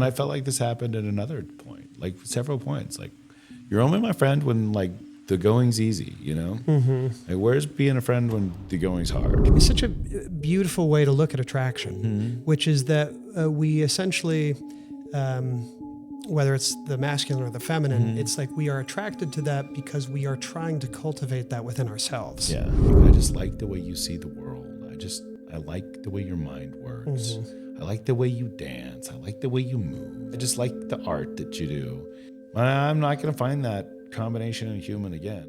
And I felt like this happened at another point, like several points. Like, you're only my friend when like the going's easy, you know? Like, where's being a friend when the going's hard? It's such a beautiful way to look at attraction, which is that we essentially, whether it's the masculine or the feminine, it's like we are attracted to that because we are trying to cultivate that within ourselves. Yeah. Like, I just like the way you see the world. I like the way your mind works. I like the way you dance. I like the way you move. I just like the art that you do. I'm not going to find that combination in a human again.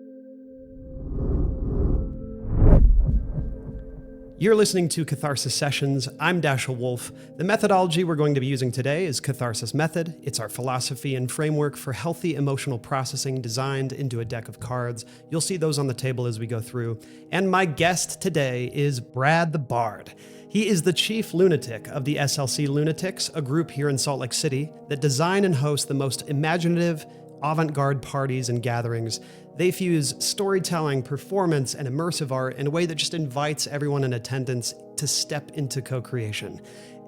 You're listening to Catharsis Sessions. I'm Dashiell Wolf. The methodology we're going to be using today is Catharsis Method. It's our philosophy and framework for healthy emotional processing designed into a deck of cards. You'll see those on the table as we go through. And my guest today is Brad the Bard. He is the chief lunatic of the SLC Lunatics, a group here in Salt Lake City that design and host the most imaginative, avant-garde parties and gatherings. They fuse storytelling, performance, and immersive art in a way that just invites everyone in attendance to step into co-creation.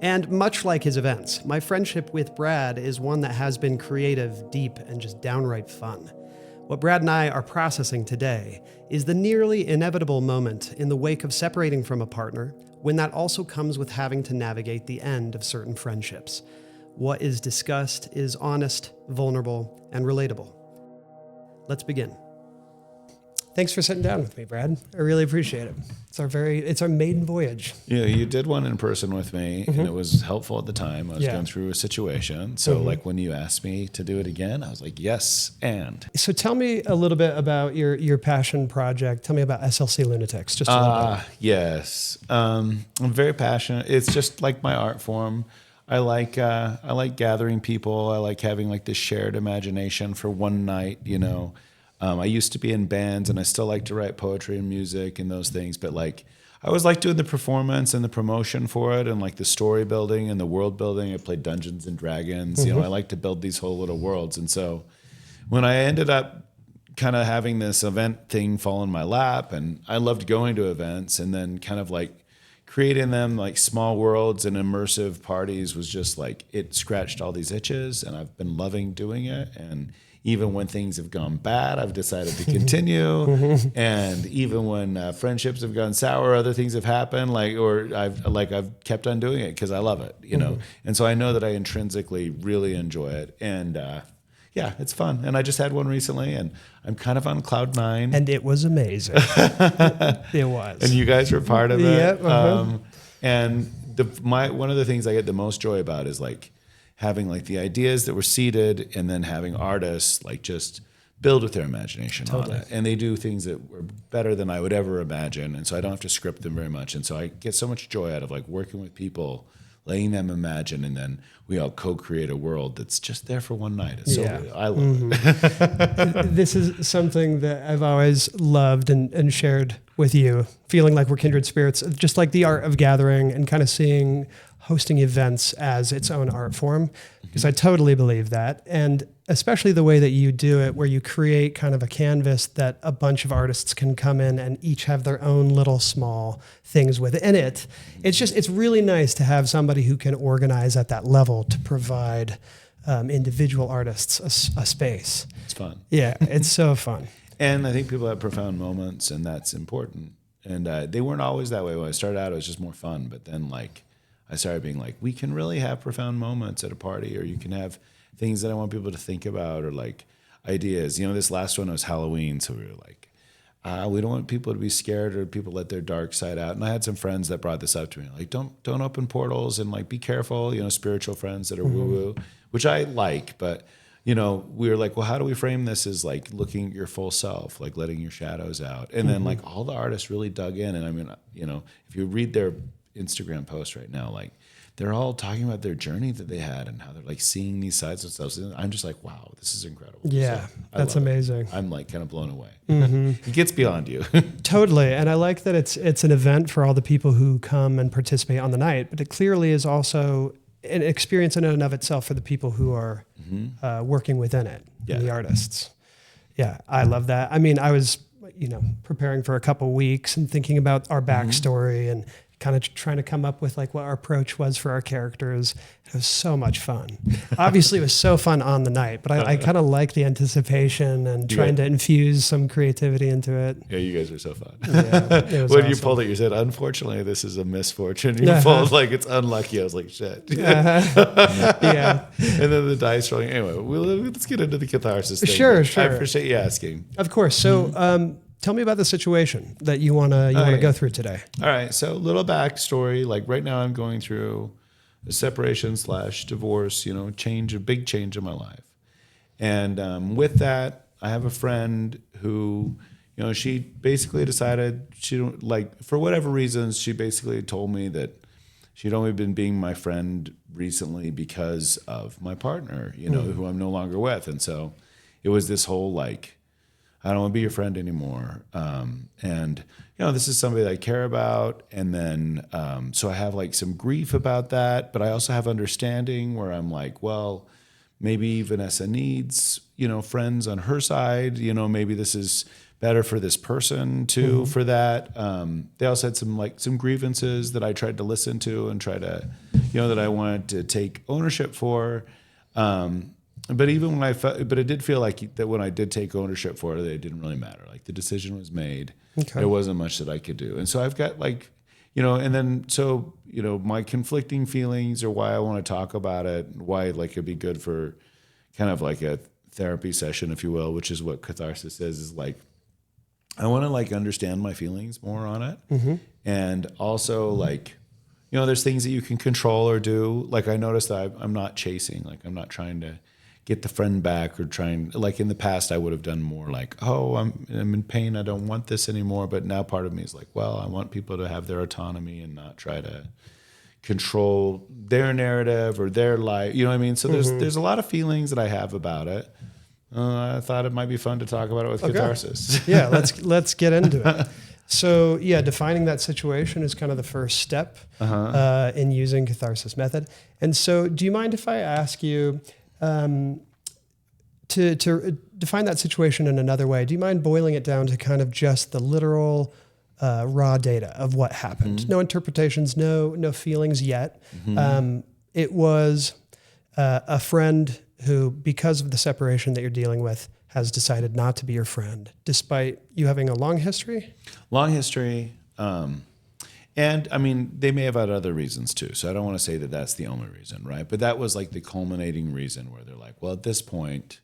And much like his events, my friendship with Brad is one that has been creative, deep, and just downright fun. What Brad and I are processing today is the nearly inevitable moment in the wake of separating from a partner, when that also comes with having to navigate the end of certain friendships. What is discussed is honest, vulnerable, and relatable. Let's begin. Thanks for sitting down with me, Brad. I really appreciate it. It's our maiden voyage. Yeah, you did one in person with me, and it was helpful at the time. I was going through a situation. So like when you asked me to do it again, I was like, yes, and. So tell me a little bit about your passion project. Tell me about SLC Lunatics, just a little bit. Yes. I'm very passionate. It's just like my art form. I like gathering people. I like having like this shared imagination for one night, you know. I used to be in bands, and I still like to write poetry and music and those things. But like, I always like doing the performance and the promotion for it, and like the story building and the world building. I played Dungeons and Dragons. You know, I like to build these whole little worlds. And so when I ended up kind of having this event thing fall in my lap, and I loved going to events, and then kind of like creating them like small worlds and immersive parties was just like, it scratched all these itches, and I've been loving doing it. And even when things have gone bad, I've decided to continue. And even when friendships have gone sour, other things have happened. I've kept on doing it because I love it, you know. And so I know that I intrinsically really enjoy it, and yeah, it's fun. And I just had one recently, and I'm kind of on cloud 9. And it was amazing. It was. And you guys were part of it. Yep. And one of the things I get the most joy about is like having like the ideas that were seeded, and then having artists like just build with their imagination on it. And they do things that were better than I would ever imagine. And so I don't have to script them very much. And so I get so much joy out of like working with people, letting them imagine, and then we all co-create a world that's just there for one night. It's I love it. This is something that I've always loved and shared with you, feeling like we're kindred spirits, just like the art of gathering and kind of hosting events as its own art form, because I totally believe that. And especially the way that you do it, where you create kind of a canvas that a bunch of artists can come in and each have their own little small things within it. It's really nice to have somebody who can organize at that level to provide individual artists a space. It's fun. Yeah, it's so fun. And I think people have profound moments, and that's important. And they weren't always that way. When I started out, it was just more fun. But then like, I started being like, we can really have profound moments at a party, or you can have things that I want people to think about, or like ideas. You know, this last one was Halloween, so we were like, we don't want people to be scared, or people let their dark side out. And I had some friends that brought this up to me, like, don't open portals, and like, be careful, you know, spiritual friends that are woo-woo, which I like. But, you know, we were like, well, how do we frame this as like looking at your full self, like letting your shadows out? And then like all the artists really dug in. And I mean, you know, if you read their Instagram posts right now, like they're all talking about their journey that they had and how they're like seeing these sides of themselves. And I'm just like, wow, this is incredible. Yeah, so that's amazing. I'm like kind of blown away. It gets beyond you. Totally. And I like that it's an event for all the people who come and participate on the night, but it clearly is also an experience in and of itself for the people who are working within it, the artists. Yeah, I love that. I mean, I was preparing for a couple weeks and thinking about our backstory and kind of trying to come up with like what our approach was for our characters. It was so much fun. Obviously, it was so fun on the night, but I kind of like the anticipation and trying to infuse some creativity into it. Yeah, you guys are so fun. Yeah, it was when awesome. you pulled it, you said, unfortunately, this is a misfortune. You pulled like it's unlucky. I was like, shit. Yeah. And then the dice rolling. Anyway, let's get into the catharsis thing. Sure. I appreciate you asking. Of course. So tell me about the situation that you want to go through today. All right. So a little backstory. Like right now I'm going through a separation / divorce, a big change in my life. And with that, I have a friend who, she basically decided for whatever reasons, she basically told me that she'd only been being my friend recently because of my partner, who I'm no longer with. And so it was this whole I don't want to be your friend anymore. And, this is somebody that I care about. And then, so I have some grief about that, but I also have understanding where I'm like, well, maybe Vanessa needs, friends on her side, maybe this is better for this person too, for that. They also had some grievances that I tried to listen to and try to, that I wanted to take ownership for. But even when but it did feel like that when I did take ownership for it, it didn't really matter. Like the decision was made. Okay. There wasn't much that I could do. And so I've got and then, so, my conflicting feelings or why I want to talk about it, why it'd be good for kind of like a therapy session, if you will, which is what catharsis is I want to understand my feelings more on it. Mm-hmm. And also there's things that you can control or do. I noticed that I'm not chasing, I'm not trying to get the friend back or trying, in the past I would have done more I'm in pain, I don't want this anymore. But now part of me is well, I want people to have their autonomy and not try to control their narrative or their life. You know what I mean? So there's a lot of feelings that I have about it. I thought it might be fun to talk about it with catharsis. Yeah, let's get into it. So defining that situation is kind of the first step in using Catharsis Method. And so do you mind if I ask you to define that situation in another way? Do you mind boiling it down to kind of just the literal raw data of what happened? Mm-hmm. No interpretations, no feelings yet. Mm-hmm. It was a friend who, because of the separation that you're dealing with, has decided not to be your friend, despite you having a long history? Long history. And I mean, they may have had other reasons too. So I don't want to say that that's the only reason, right? But that was the culminating reason where they're well, at this point,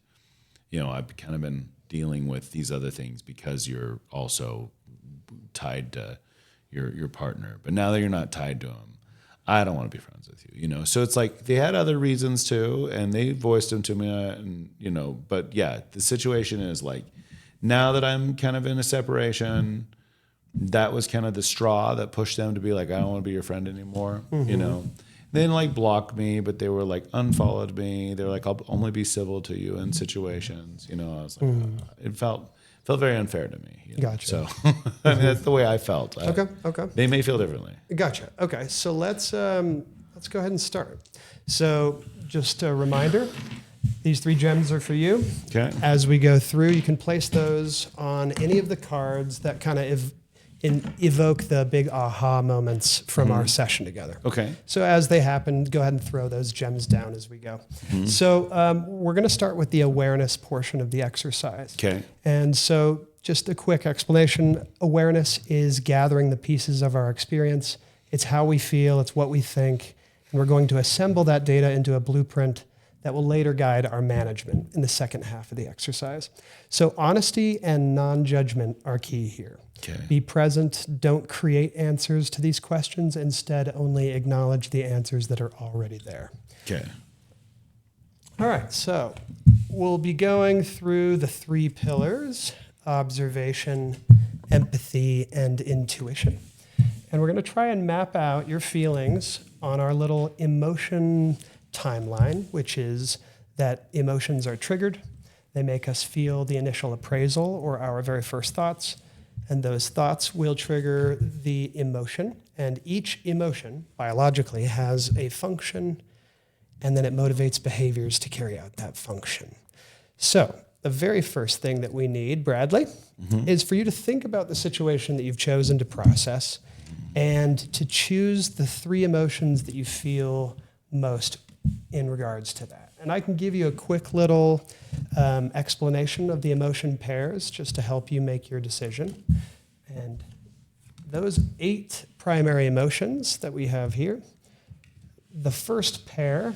I've kind of been dealing with these other things because you're also tied to your partner. But now that you're not tied to him, I don't want to be friends with you, So it's they had other reasons too, and they voiced them to me, and but yeah, the situation is now that I'm kind of in a separation, that was kind of the straw that pushed them to be I don't want to be your friend anymore, mm-hmm. They didn't block me, but they were unfollowed me. They were I'll only be civil to you in situations, I was it felt very unfair to me. Gotcha. So I mean, that's the way I felt. Okay. They may feel differently. Gotcha. Okay. So let's go ahead and start. So just a reminder, these 3 gems are for you. Okay. As we go through, you can place those on any of the cards that kind of evoke the big aha moments from our session together. Okay. So as they happen, go ahead and throw those gems down as we go. Mm-hmm. So we're going to start with the awareness portion of the exercise. Okay. And so just a quick explanation. Awareness is gathering the pieces of our experience. It's how we feel. It's what we think. And we're going to assemble that data into a blueprint that will later guide our management in the second half of the exercise. So honesty and non-judgment are key here. Okay. Be present. Don't create answers to these questions. Instead, only acknowledge the answers that are already there. Okay. All right. So we'll be going through the 3 pillars: observation, empathy, and intuition. And we're going to try and map out your feelings on our little emotion timeline, which is that emotions are triggered. They make us feel the initial appraisal or our very first thoughts. And those thoughts will trigger the emotion. And each emotion, biologically, has a function, and then it motivates behaviors to carry out that function. So the very first thing that we need, Bradley, is for you to think about the situation that you've chosen to process and to choose the 3 emotions that you feel most in regards to that. And I can give you a quick little explanation of the emotion pairs just to help you make your decision. And those 8 primary emotions that we have here, the first pair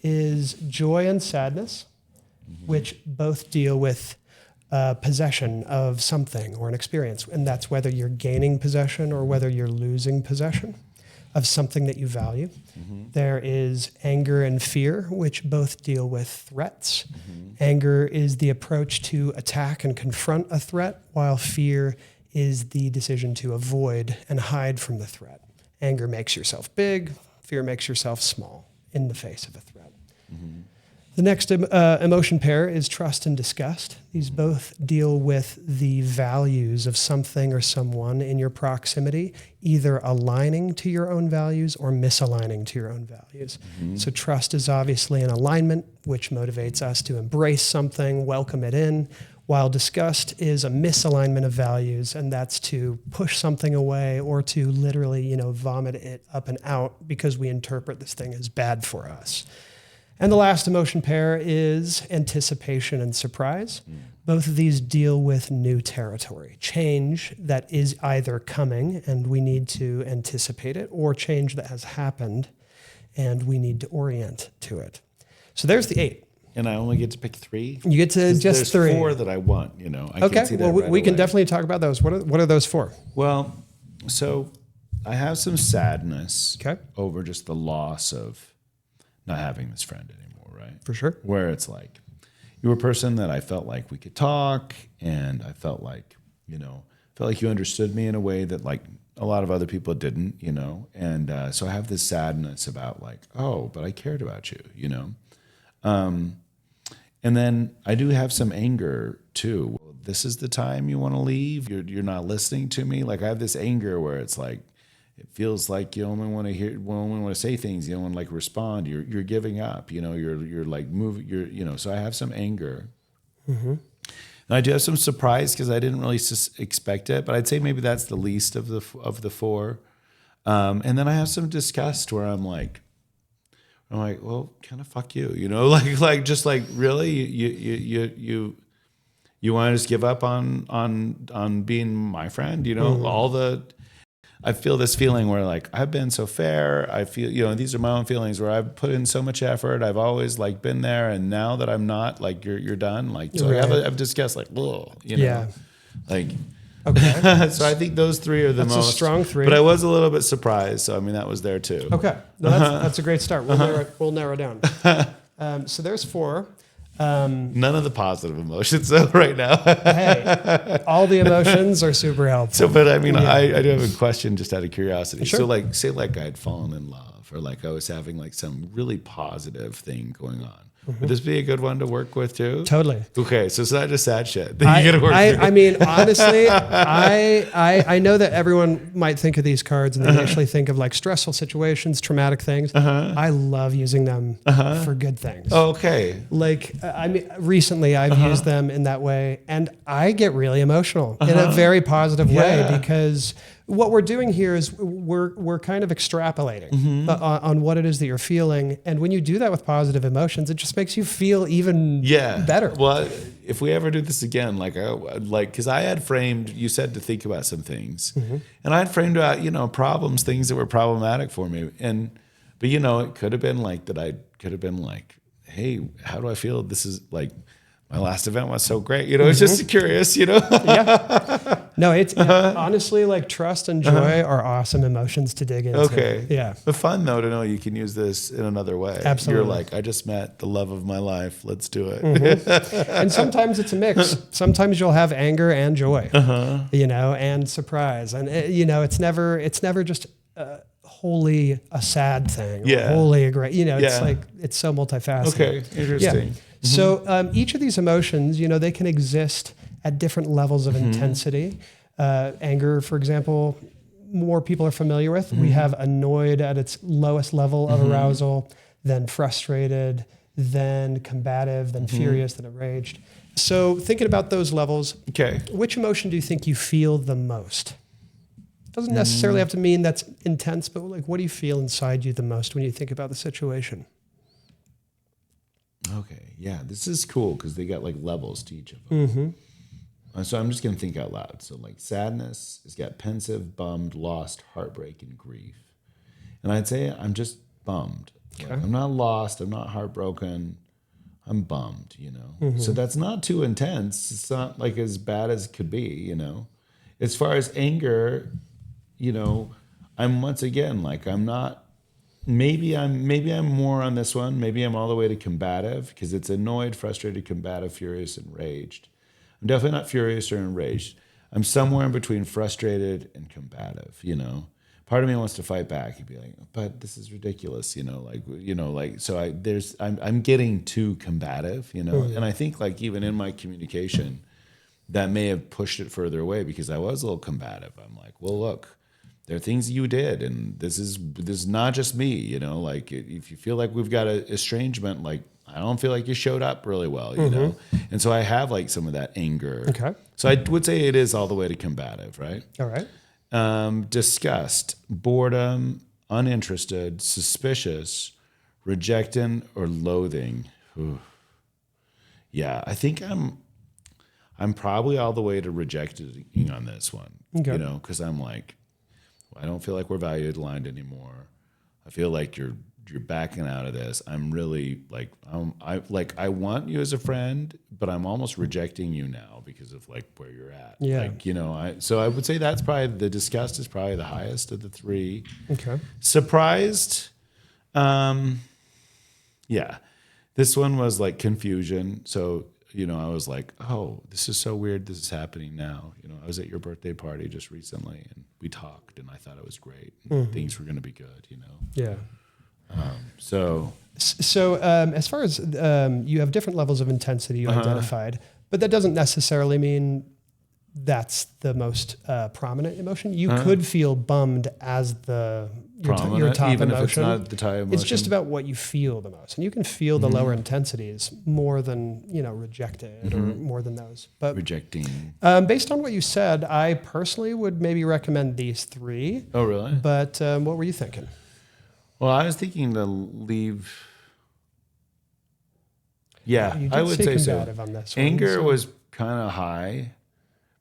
is joy and sadness, which both deal with possession of something or an experience. And that's whether you're gaining possession or whether you're losing possession of something that you value. There is anger and fear, which both deal with threats. Anger is the approach to attack and confront a threat, while fear is the decision to avoid and hide from the threat. Anger makes yourself big, fear makes yourself small in the face of a threat. The next emotion pair is trust and disgust. These both deal with the values of something or someone in your proximity, either aligning to your own values or misaligning to your own values. So trust is obviously an alignment, which motivates us to embrace something, welcome it in, while disgust is a misalignment of values, and that's to push something away or to literally, vomit it up and out because we interpret this thing as bad for us. And the last emotion pair is anticipation and surprise. Both of these deal with new territory, change that is either coming and we need to anticipate it, or change that has happened and we need to orient to it. So there's the 8. And I only get to pick 3? You get to just 3. There's 4 that I want, I okay, can see that well, we can away. definitely talk about those. What are those for? Well, so I have some sadness Okay. over just the loss of not having this friend anymore, right? For sure. Where it's like, you were a person that I felt like we could talk, and I felt like, you understood me in a way that like a lot of other people didn't, and so I have this sadness about like, oh, but I cared about you, and then I do have some anger too. This is the time you want to leave. You're not listening to me. Like I have this anger where it's like, it feels like you only want to say things. You don't want to like respond. You're giving up. You're like moving. So I have some anger. And I do have some surprise because I didn't really expect it. But I'd say maybe that's the least of the 4. And then I have some disgust where I'm like, well, kind of fuck you. Like just like really you want to just give up on being my friend. I feel this feeling where like I've been so fair. I feel, these are my own feelings where I've put in so much effort. I've always like been there, and now that I'm not, like you're done. Like so, right. I've discussed like, Yeah. like. Okay. So I think those 3 are the That's most a strong 3. But I was a little bit surprised. So I mean, that was there too. Okay. No, that's a great start. We'll narrow down. So there's 4. None of the positive emotions though right now. Hey, all the emotions are super helpful. So, but I mean, yeah. I do have a question just out of curiosity. Sure. So like, say like I'd fallen in love, or like I was having like some really positive thing going on. Would this be a good one to work with too? Totally. Okay, so it's not just sad shit that you gotta work through. I mean, honestly, I know that everyone might think of these cards and they initially think of like stressful situations, traumatic things. I love using them for good things. Oh, okay. Like, I mean, recently I've used them in that way, and I get really emotional in a very positive way, because what we're doing here is we're kind of extrapolating on what it is that you're feeling. And when you do that with positive emotions, it just makes you feel even better. Well, if we ever do this again, because I had framed, you said to think about some things, and I had framed out, problems, things that were problematic for me. But it could have been like that. I could have been like, hey, how do I feel? This is like, my last event was so great. It's just curious, Yeah. No, it's honestly like trust and joy are awesome emotions to dig into. Okay. Yeah. But fun though to know you can use this in another way. Absolutely. You're like, I just met the love of my life. Let's do it. And sometimes it's a mix. Sometimes you'll have anger and joy, and surprise. And it's never just wholly a sad thing. Or wholly a great, it's like, it's so multifaceted. Okay. Interesting. Yeah. So each of these emotions, they can exist at different levels of intensity. Anger, for example, more people are familiar with. We have annoyed at its lowest level of arousal, then frustrated, then combative, then furious, then enraged. So thinking about those levels, Okay. which emotion do you think you feel the most? Doesn't necessarily have to mean that's intense, but like, what do you feel inside you the most when you think about the situation? Okay, yeah, this is cool because they got like levels to each of them. So I'm just gonna think out loud. So like sadness has got pensive, bummed, lost, heartbreak, and grief. And I'd say I'm just bummed. Okay. Like, I'm not lost. I'm not heartbroken. I'm bummed. So that's not too intense. It's not like as bad as it could be. As far as anger, I'm once again like I'm not. Maybe I'm more on this one. Maybe I'm all the way to combative because it's annoyed, frustrated, combative, furious, enraged. I'm definitely not furious or enraged. I'm somewhere in between frustrated and combative. Part of me wants to fight back and be like, but this is ridiculous. So I'm getting too combative. And I think like even in my communication, that may have pushed it further away because I was a little combative. I'm like, well, look. There are things you did, and this is not just me, Like if you feel like we've got an estrangement, like I don't feel like you showed up really well, And so I have like some of that anger. Okay. So I would say it is all the way to combative, right? All right. Disgust, boredom, uninterested, suspicious, rejecting, or loathing. Ooh. Yeah, I think I'm probably all the way to rejecting on this one. Okay. Because I'm like. I don't feel like we're valued aligned anymore. I feel like you're backing out of this. I'm really like I want you as a friend, but I'm almost rejecting you now because of like where you're at. Yeah. So I would say that's probably the disgust is probably the highest of the three. Okay. Surprised, yeah. This one was like confusion. So I was like, oh, this is so weird. This is happening now. I was at your birthday party just recently, and we talked, and I thought it was great. Things were going to be good. Yeah. So as far as you have different levels of intensity you identified, but that doesn't necessarily mean that's the most prominent emotion. You could feel bummed as your top even emotion. If it's not the tie emotion. It's just about what you feel the most, and you can feel the lower intensities more than rejected or more than those. But rejecting. Based on what you said, I personally would maybe recommend these three. Oh, really? But what were you thinking? Well, I was thinking to leave. Yeah, You did I would say so. on this one, Anger so. was kind of high.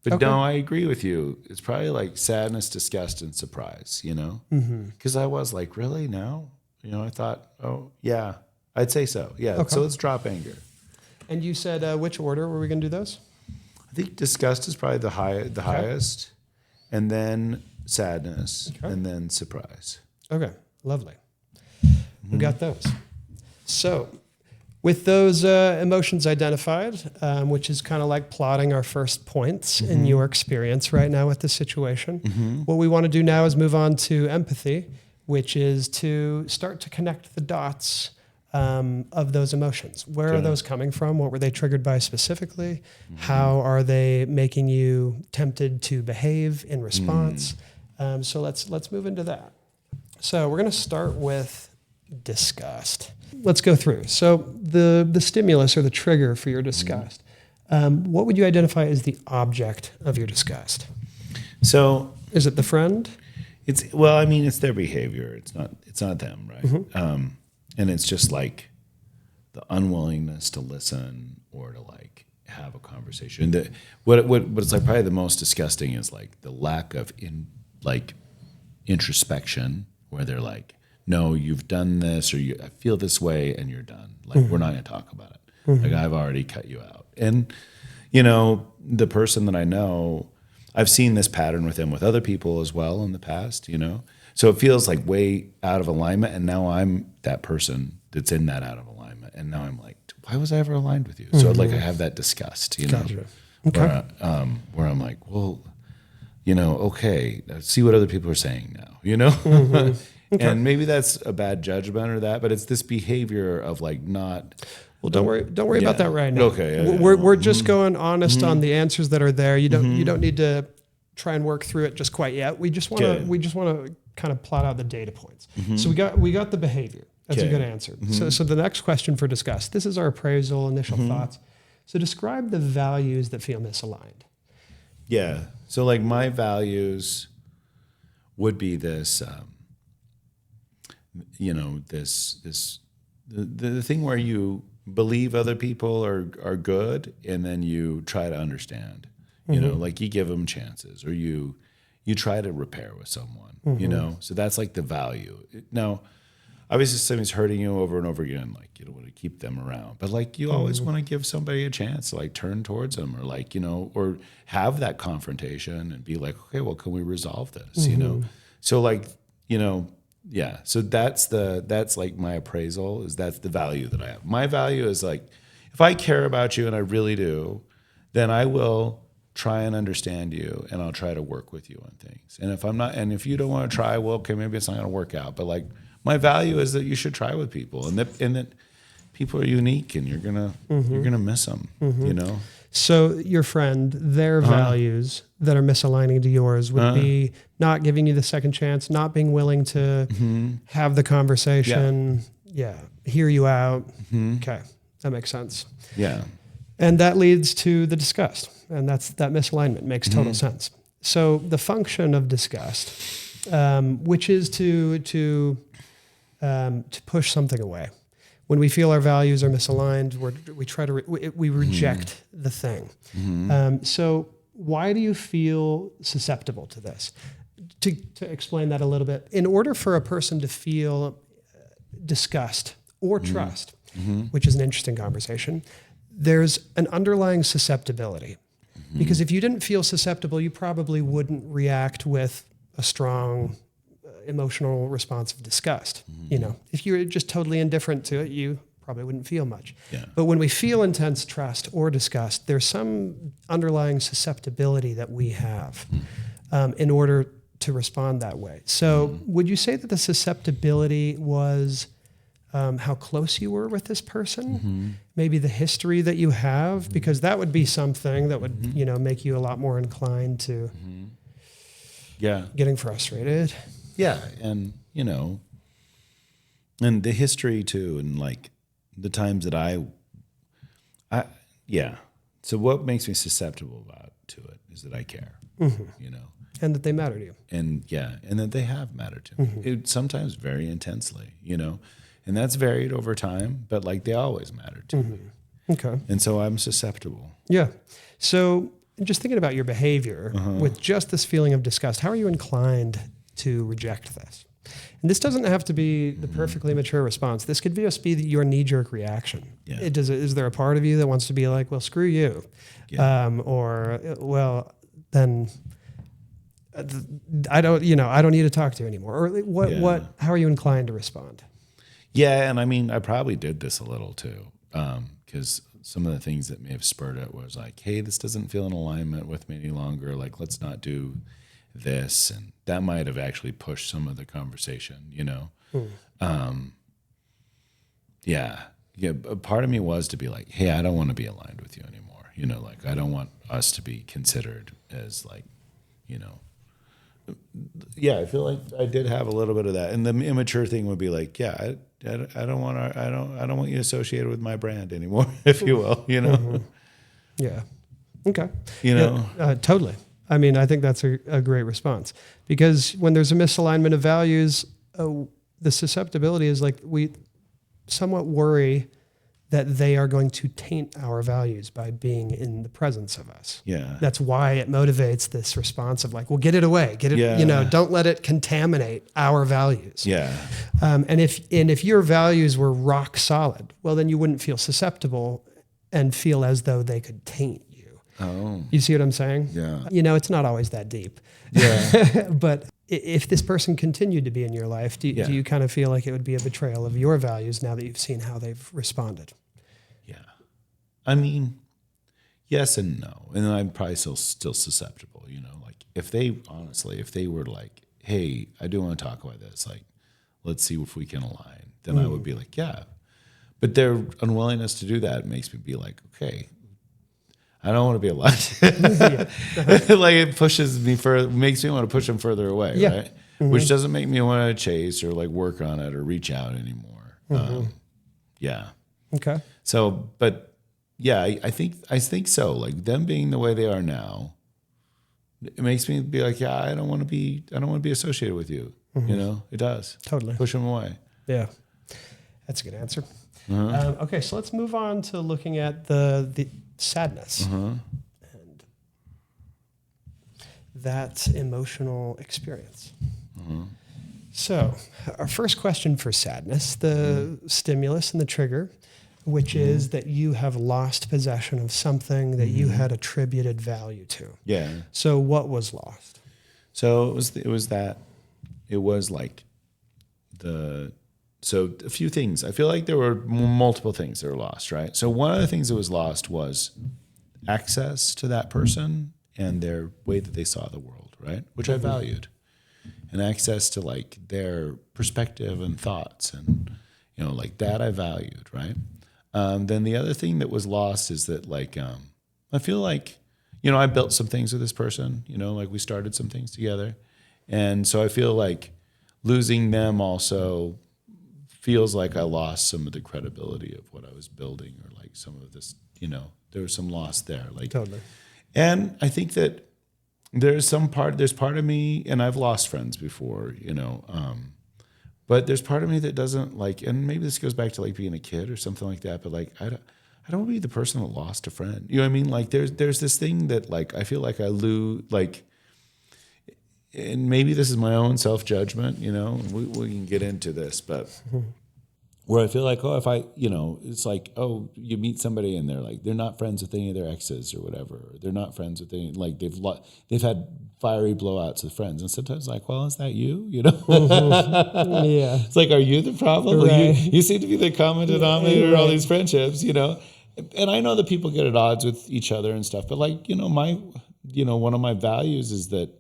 But no, I agree with you. It's probably like sadness, disgust, and surprise, Because I was like, really? No? I thought, oh, yeah, I'd say so. Yeah, Okay. So let's drop anger. And you said which order were we going to do those? I think disgust is probably the highest, and then sadness, and then surprise. Okay, lovely. We got those. So with those emotions identified, which is kind of like plotting our first points in your experience right now with this situation, what we want to do now is move on to empathy, which is to start to connect the dots of those emotions. Where are those coming from? What were they triggered by specifically? How are they making you tempted to behave in response? So let's move into that. So we're going to start with disgust. Let's go through. So the stimulus or the trigger for your disgust, what would you identify as the object of your disgust? So is it the friend? It's their behavior. It's not them, right? And it's just like the unwillingness to listen or to like have a conversation. What's like probably the most disgusting is like the lack of introspection, where they're like, no, you've done this, or I feel this way, and you're done. Like, we're not going to talk about it. Like, I've already cut you out. And, the person that I know, I've seen this pattern with him with other people as well in the past, So it feels like way out of alignment, and now I'm that person that's in that out of alignment. And now I'm like, why was I ever aligned with you? So like I have that disgust, Gotcha. Okay. Where I'm like, well, okay, see what other people are saying now, Okay. And maybe that's a bad judgment or that, but it's this behavior of like not. Well, don't worry about that right now. Okay. We're just going honest on the answers that are there. You don't need to try and work through it just quite yet. We just want to kind of plot out the data points. So we got the behavior. That's a good answer. So the next question for discuss. This is our appraisal, initial thoughts. So describe the values that feel misaligned. Yeah. So like my values would be this, the thing where you believe other people are good, and then you try to understand, like you give them chances, or you try to repair with someone, so that's like the value. Now, obviously somebody's hurting you over and over again, like you don't want to keep them around, but like you always want to give somebody a chance to like turn towards them, or like, or have that confrontation and be like, okay, well, can we resolve this? So like, yeah. So that's like my appraisal, is that's the value that I have. My value is like, if I care about you, and I really do, then I will try and understand you, and I'll try to work with you on things. And if I'm not, and if you don't want to try, well, okay, maybe it's not going to work out. But like, my value is that you should try with people, and that people are unique, and you're gonna miss them. So your friend, their values that are misaligning to yours would be not giving you the second chance, not being willing to have the conversation, hear you out. Okay, that makes sense. Yeah. And that leads to the disgust, and that misalignment makes total sense. So the function of disgust, which is to push something away. When we feel our values are misaligned, we reject the thing. So why do you feel susceptible to this? To explain that a little bit, in order for a person to feel disgust or trust, which is an interesting conversation, there's an underlying susceptibility. Because if you didn't feel susceptible, you probably wouldn't react with a strong emotional response of disgust. If you were just totally indifferent to it, you probably wouldn't feel much. Yeah. But when we feel intense trust or disgust, there's some underlying susceptibility that we have in order to respond that way. So would you say that the susceptibility was how close you were with this person? Maybe the history that you have? Because that would be something that would, make you a lot more inclined to getting frustrated. Yeah, and and the history too, and like the times that I. So what makes me susceptible to it is that I care, and that they matter to you, and that they have mattered to me. It, sometimes very intensely, and that's varied over time, but like they always mattered to me. Okay, and so I'm susceptible. Yeah. So just thinking about your behavior with just this feeling of disgust, how are you inclined to reject this? And this doesn't have to be the perfectly mature response. This could just be your knee-jerk reaction. Yeah. Is there a part of you that wants to be like, well, screw you? Yeah. Or, well, then I don't need to talk to you anymore. Or how are you inclined to respond? Yeah. And I mean, I probably did this a little too. Because some of the things that may have spurred it was like, hey, this doesn't feel in alignment with me any longer. Like, let's not do this. And that might have actually pushed some of the conversation, A part of me was to be like, hey, I don't want to be aligned with you anymore. Like, I don't want us to be considered as like, I feel like I did have a little bit of that. And the immature thing would be like, I don't want you associated with my brand anymore, if you will, Yeah. Okay. Totally. I mean, I think that's a great response, because when there's a misalignment of values, the susceptibility is like we somewhat worry that they are going to taint our values by being in the presence of us. Yeah. That's why it motivates this response of like, well, get it away, don't let it contaminate our values. Yeah. And if your values were rock solid, well, then you wouldn't feel susceptible and feel as though they could taint you. Oh. You see what I'm saying? Yeah. It's not always that deep. Yeah. But if this person continued to be in your life, do you kind of feel like it would be a betrayal of your values now that you've seen how they've responded? Yeah. I mean, yes and no. And I'm probably still susceptible, like if they were like, hey, I do want to talk about this, like, let's see if we can align, then I would be like, yeah. But their unwillingness to do that makes me be like, okay, I don't want to be aligned. Like it pushes me further, makes me want to push them further away, right? Which doesn't make me want to chase or like work on it or reach out anymore. Okay. So, but I think so. Like them being the way they are now, it makes me be like, yeah, I don't want to be associated with you. You know, it does. Totally. Push them away. Yeah. That's a good answer. Okay, so let's move on to looking at the sadness and that emotional experience. So our first question for sadness, the stimulus and the trigger, which is that you have lost possession of something that you had attributed value to. Yeah. So what was lost? So it was like so a few things. I feel like there were multiple things that were lost, right? So one of the things that was lost was access to that person and their way that they saw the world, right? Which I valued. And access to like their perspective and thoughts and, like that I valued, right? Then the other thing that was lost is that like, I feel like, I built some things with this person, like we started some things together. And so I feel like losing them also feels like I lost some of the credibility of what I was building, or like some of this, there was some loss there. Like Totally. And I think that there's part of me, and I've lost friends before, but there's part of me that doesn't like, and maybe this goes back to like being a kid or something like that, but like, I don't want to be the person that lost a friend. You know what I mean? Like there's this thing that like, I feel like I lose, like, and maybe this is my own self-judgment, we can get into this, but where I feel like, if I, it's like, you meet somebody and they're not friends with any of their exes or whatever. Or they're not friends with any, like they've had fiery blowouts with friends. And sometimes like, well, is that you? Yeah. It's like, are you the problem? Right. Like you seem to be the common denominator in all these friendships, And I know that people get at odds with each other and stuff, but like, one of my values is that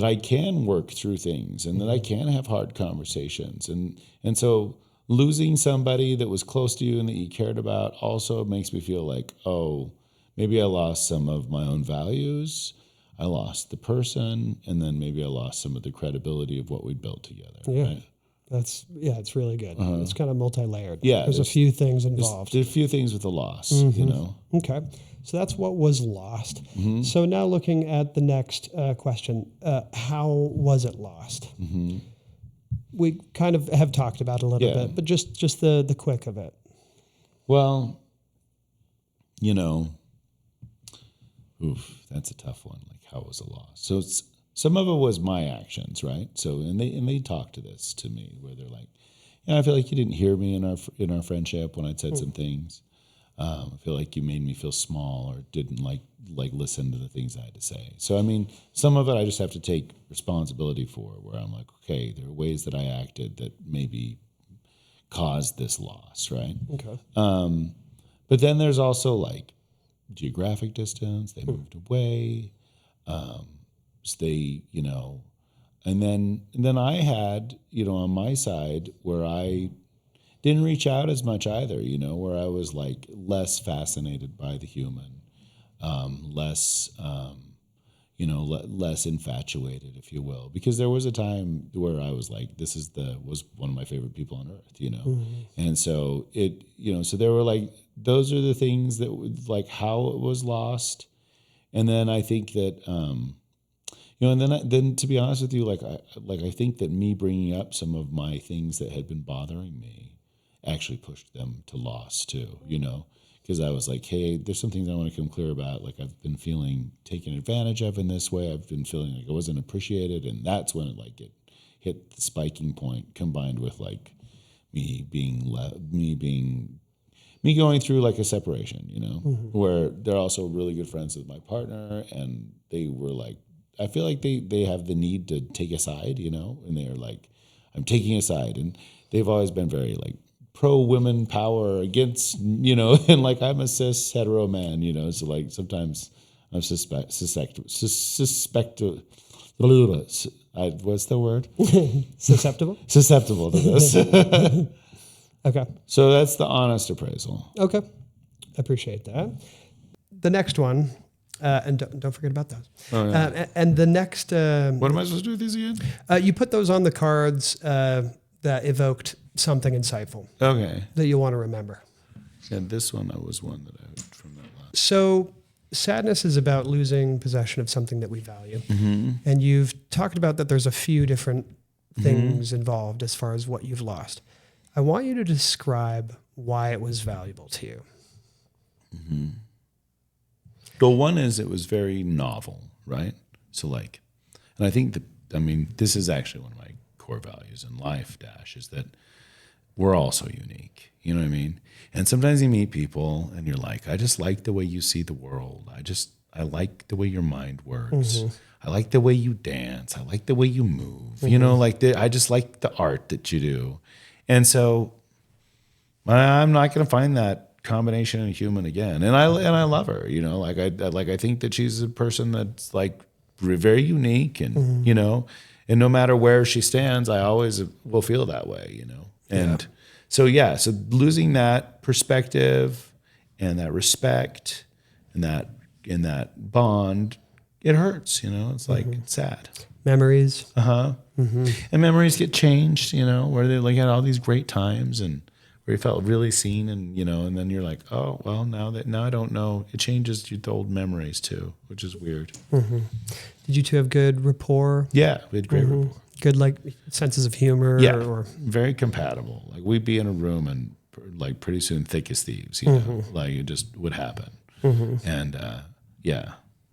I can work through things and that I can have hard conversations. And so losing somebody that was close to you and that you cared about also makes me feel like, maybe I lost some of my own values. I lost the person, and then maybe I lost some of the credibility of what we built together. Yeah. Right? It's really good. It's kind of multi-layered. Yeah. There's a few things involved. There's a few things with the loss, Okay. So that's what was lost. So now looking at the next question, how was it lost? We kind of have talked about it a little bit, but just the quick of it. Well, that's a tough one. Like, how was it lost? So some of it was my actions, right? So and they talked to this to me where they're like, I feel like you didn't hear me in our friendship when I'd said some things. I feel like you made me feel small or didn't like listen to the things I had to say. So, I mean, some of it I just have to take responsibility for, where I'm like, okay, there are ways that I acted that maybe caused this loss, right? Okay. But then there's also like geographic distance. They moved away. So they, and then I had, on my side where I didn't reach out as much either, where I was like less fascinated by the human, less infatuated, if you will, because there was a time where I was like, was one of my favorite people on earth, and so it, so there were like, those are the things that like how it was lost. And then I think that, and then to be honest with you, I think that me bringing up some of my things that had been bothering me actually pushed them to loss too, because I was like, hey, there's some things I want to come clear about. Like, I've been feeling taken advantage of in this way. I've been feeling like I wasn't appreciated. And that's when it hit the spiking point, combined with like me going through like a separation, where they're also really good friends with my partner. And they were like, I feel like they have the need to take a side, and they're like, I'm taking a side. And they've always been very like pro women power against, and like I'm a cis hetero man, so like sometimes I'm susceptible. What's the word? Susceptible? Susceptible to this. Okay. So that's the honest appraisal. Okay. Appreciate that. The next one, and don't forget about those. Oh, yeah. And the next... what am I supposed to do with these again? You put those on the cards that evoked something insightful. Okay. That you want to remember. Yeah, this one was one that I from that last. So sadness is about losing possession of something that we value. And you've talked about that there's a few different things involved as far as what you've lost. I want you to describe why it was valuable to you. Well, one is it was very novel, right? So like, and I think that, I mean, this is actually one of my core values in life, Dash, is that we're all so unique. You know what I mean? And sometimes you meet people and you're like, I just like the way you see the world. I like the way your mind works. I like the way you dance. I like the way you move. You know, like I just like the art that you do. And so I'm not going to find that combination in a human again. And I love her, you know, like I think that she's a person that's like very unique and, you know, and no matter where she stands, I always will feel that way, you know? And so losing that perspective and that respect and that bond, it hurts, you know, it's like, it's sad. Memories. And memories get changed, you know, where they like had all these great times and where you felt really seen and, you know, and then you're like, oh, well, now I don't know. It changes your old memories too, which is weird. Did you two have good rapport? Yeah, we had great rapport. Good, like, senses of humor? Yeah, or very compatible. Like we'd be in a room and like pretty soon thick as thieves, you know, like it just would happen. And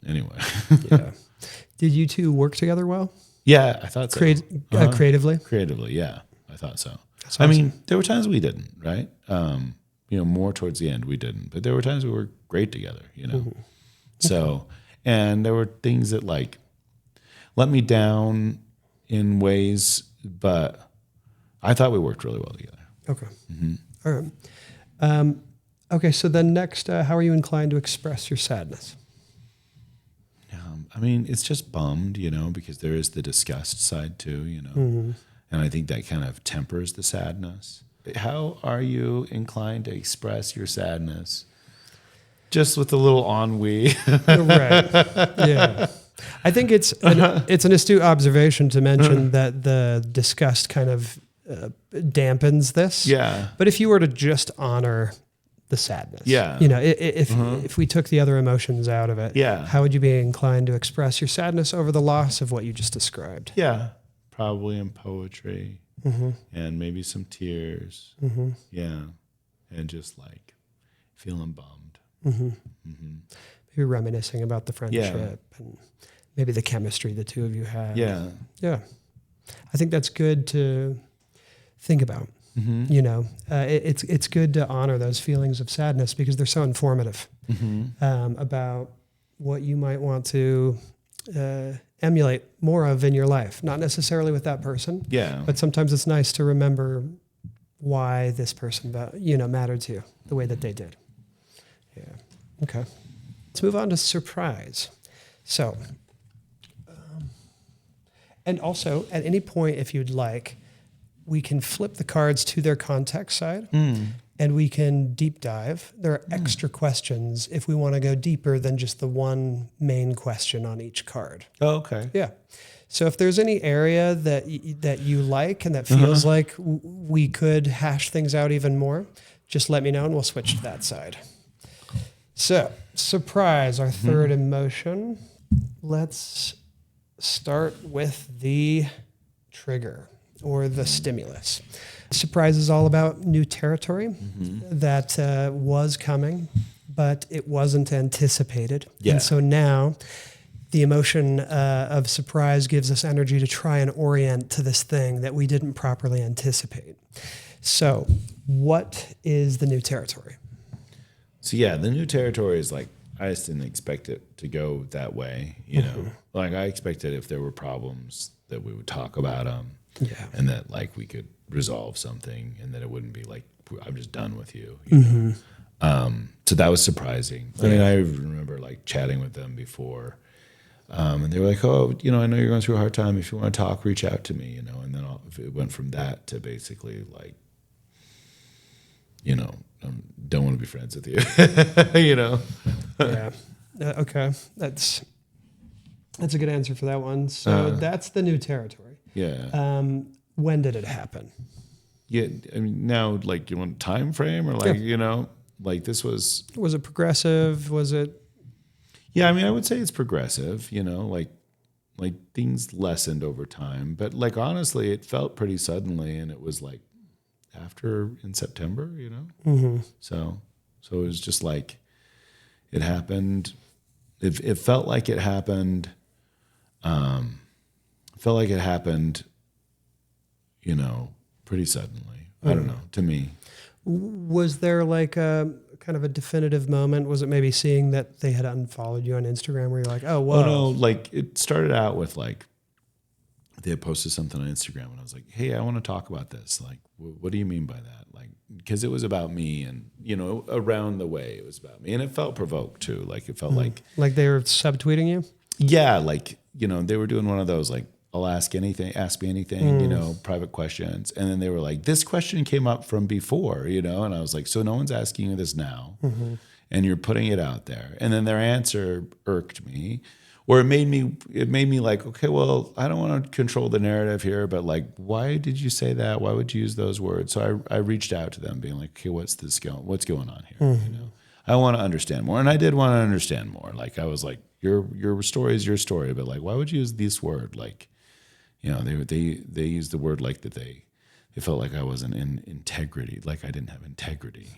anyway. Did you two work together well? Yeah, I thought so. Creatively? Creatively, yeah, I thought so. That's I awesome. mean, there were times we didn't, right? You know, more towards the end we didn't, but there were times we were great together, you know. So, and there were things that like let me down in ways, but I thought we worked really well together. Okay. All right. Okay, so then next, how are you inclined to express your sadness? I mean, it's just bummed, you know, because there is the disgust side too, you know, and I think that kind of tempers the sadness. How are you inclined to express your sadness? Just with a little ennui. Right. Yeah. I think it's an astute observation to mention that the disgust kind of dampens this. Yeah. But if you were to just honor the sadness, you know, if we took the other emotions out of it, how would you be inclined to express your sadness over the loss of what you just described? Yeah, probably in poetry and maybe some tears. Yeah, and just like feeling bummed. Maybe reminiscing about the friendship and maybe the chemistry the two of you had. Yeah. I think that's good to think about. You know, it's good to honor those feelings of sadness because they're so informative about what you might want to emulate more of in your life. Not necessarily with that person, but sometimes it's nice to remember why this person, you know, mattered to you the way that they did. Yeah. Okay. Let's move on to surprise. So, and also at any point, if you'd like, we can flip the cards to their context side and we can deep dive. There are extra questions if we want to go deeper than just the one main question on each card. Oh, okay. Yeah. So if there's any area that you like and that feels like we could hash things out even more, just let me know and we'll switch to that side. So surprise, our third emotion. Let's start with the trigger or the stimulus. Surprise is all about new territory that was coming, but it wasn't anticipated. And so now the emotion of surprise gives us energy to try and orient to this thing that we didn't properly anticipate. So what is the new territory? So the new territory is like, I just didn't expect it to go that way, you know. Like I expected if there were problems that we would talk about them. And that like we could resolve something and that it wouldn't be like, I'm just done with you. You know? So that was surprising. I mean, I remember like chatting with them before and they were like, oh, you know, I know you're going through a hard time. If you want to talk, reach out to me, you know. And then it went from that to basically like, you know, don't want to be friends with you, you know? Okay. That's a good answer for that one. So that's the new territory. When did it happen? I mean, now, like, you want a time frame or like, you know, like this was... Was it progressive? Was it... Yeah, I mean, I would say it's progressive, like things lessened over time, but like honestly, it felt pretty suddenly, and it was like after in September, So it was just like it happened. It felt like it happened. Felt like it happened, pretty suddenly. I don't know. To me, Was there like a kind of a definitive moment? Was it maybe seeing that they had unfollowed you on Instagram where you're like, oh, whoa. oh no, like it started out with like they had posted something on Instagram, and I was like, hey, I want to talk about this. Like, what do you mean by that? Like, because it was about me, and around the way it was about me, and it felt provoked too. Like it felt like they were subtweeting you. Yeah, like they were doing one of those like I'll ask me anything, private questions, and then they were like, this question came up from before, and I was like, so no one's asking you this now, and you're putting it out there, and then their answer irked me. Or it made me like, okay, well, I don't want to control the narrative here, but like, why did you say that? Why would you use those words? So I reached out to them being like, okay, what's going on here? I want to understand more. And I did want to understand more. Like I was like, your story is your story, but like, why would you use this word? Like, they used the word like that they felt like I wasn't in integrity, like I didn't have integrity,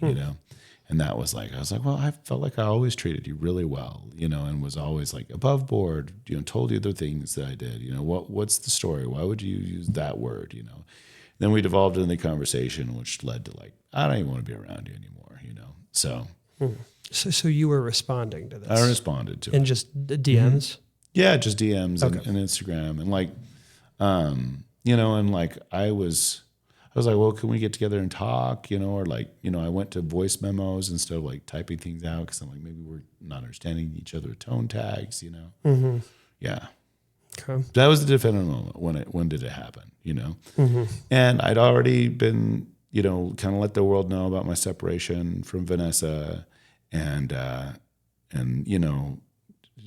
And that was like, I was like, well, I felt like I always treated you really well, and was always like above board, told you the things that I did, what's the story? Why would you use that word, Then we devolved into the conversation, which led to like, I don't even want to be around you anymore, So. So you were responding to this? I responded to it. And just DMs? Yeah, just DMs Okay. and Instagram. And like, and like I was like, well, can we get together and talk, or like, I went to voice memos instead of like typing things out because I'm like, maybe we're not understanding each other tone tags, Yeah. Okay. That was the definitive moment. When did it happen, And I'd already been, kind of let the world know about my separation from Vanessa and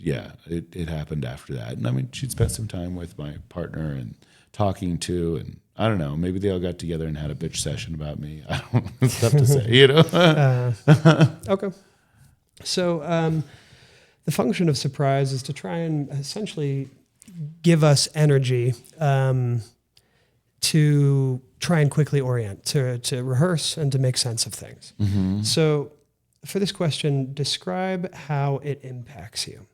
yeah, it happened after that. And I mean, she'd spent some time with my partner and talking to, and I don't know, maybe they all got together and had a bitch session about me. I don't know. It's tough to say, Okay. So the function of surprise is to try and essentially give us energy to try and quickly orient, to rehearse and to make sense of things. So for this question, describe how it impacts you.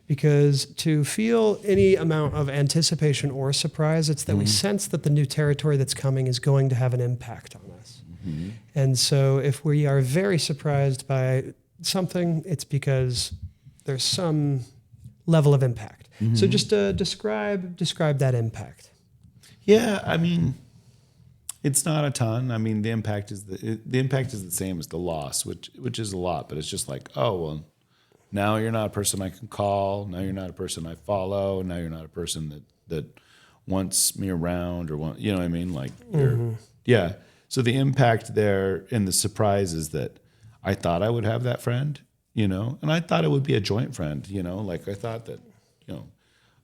Because to feel any amount of anticipation or surprise, it's that we sense that the new territory that's coming is going to have an impact on us. And so if we are very surprised by something, it's because there's some level of impact. So just describe that impact. Yeah, I mean, it's not a ton. I mean, the impact is the same as the loss, which is a lot, but it's just like, oh, well, now you're not a person I can call. Now you're not a person I follow. Now you're not a person that wants me around or want, you know what I mean? Like, yeah. So the impact there and the surprise is that I thought I would have that friend, and I thought it would be a joint friend, like I thought that,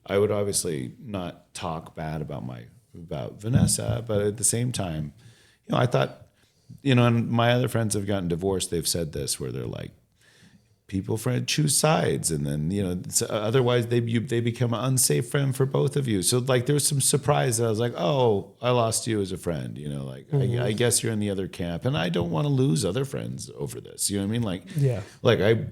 I would obviously not talk bad about Vanessa, but at the same time, I thought, and my other friends have gotten divorced. They've said this where they're like, people choose sides, and then otherwise they become an unsafe friend for both of you. So like there was some surprise that I was like, oh, I lost you as a friend. I guess you're in the other camp, and I don't want to lose other friends over this. You know what I mean? Like, yeah, like I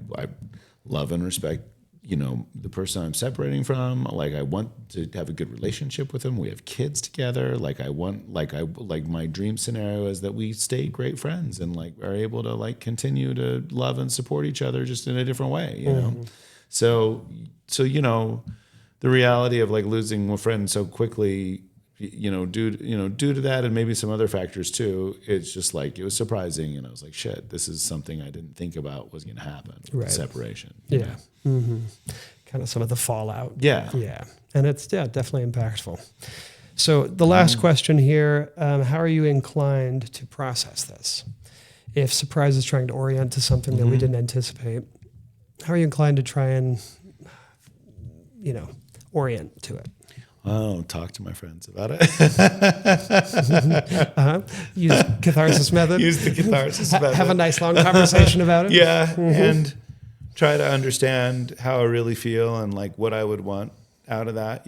love and respect the person I'm separating from. Like I want to have a good relationship with him. We have kids together. Like my dream scenario is that we stay great friends and like are able to like continue to love and support each other just in a different way, So the reality of like losing a friend so quickly, due to that and maybe some other factors too, it's just like it was surprising, and I was like, shit, this is something I didn't think about was going to happen. Right. Separation. Yeah. Kind of some of the fallout. Yeah. Yeah. And it's definitely impactful. So the last question here, how are you inclined to process this? If surprise is trying to orient to something that we didn't anticipate, how are you inclined to try and, orient to it? Oh, talk to my friends about it. Use Catharsis Method. Use the Catharsis Method. Have a nice long conversation about it. Yeah. And try to understand how I really feel and like what I would want out of that,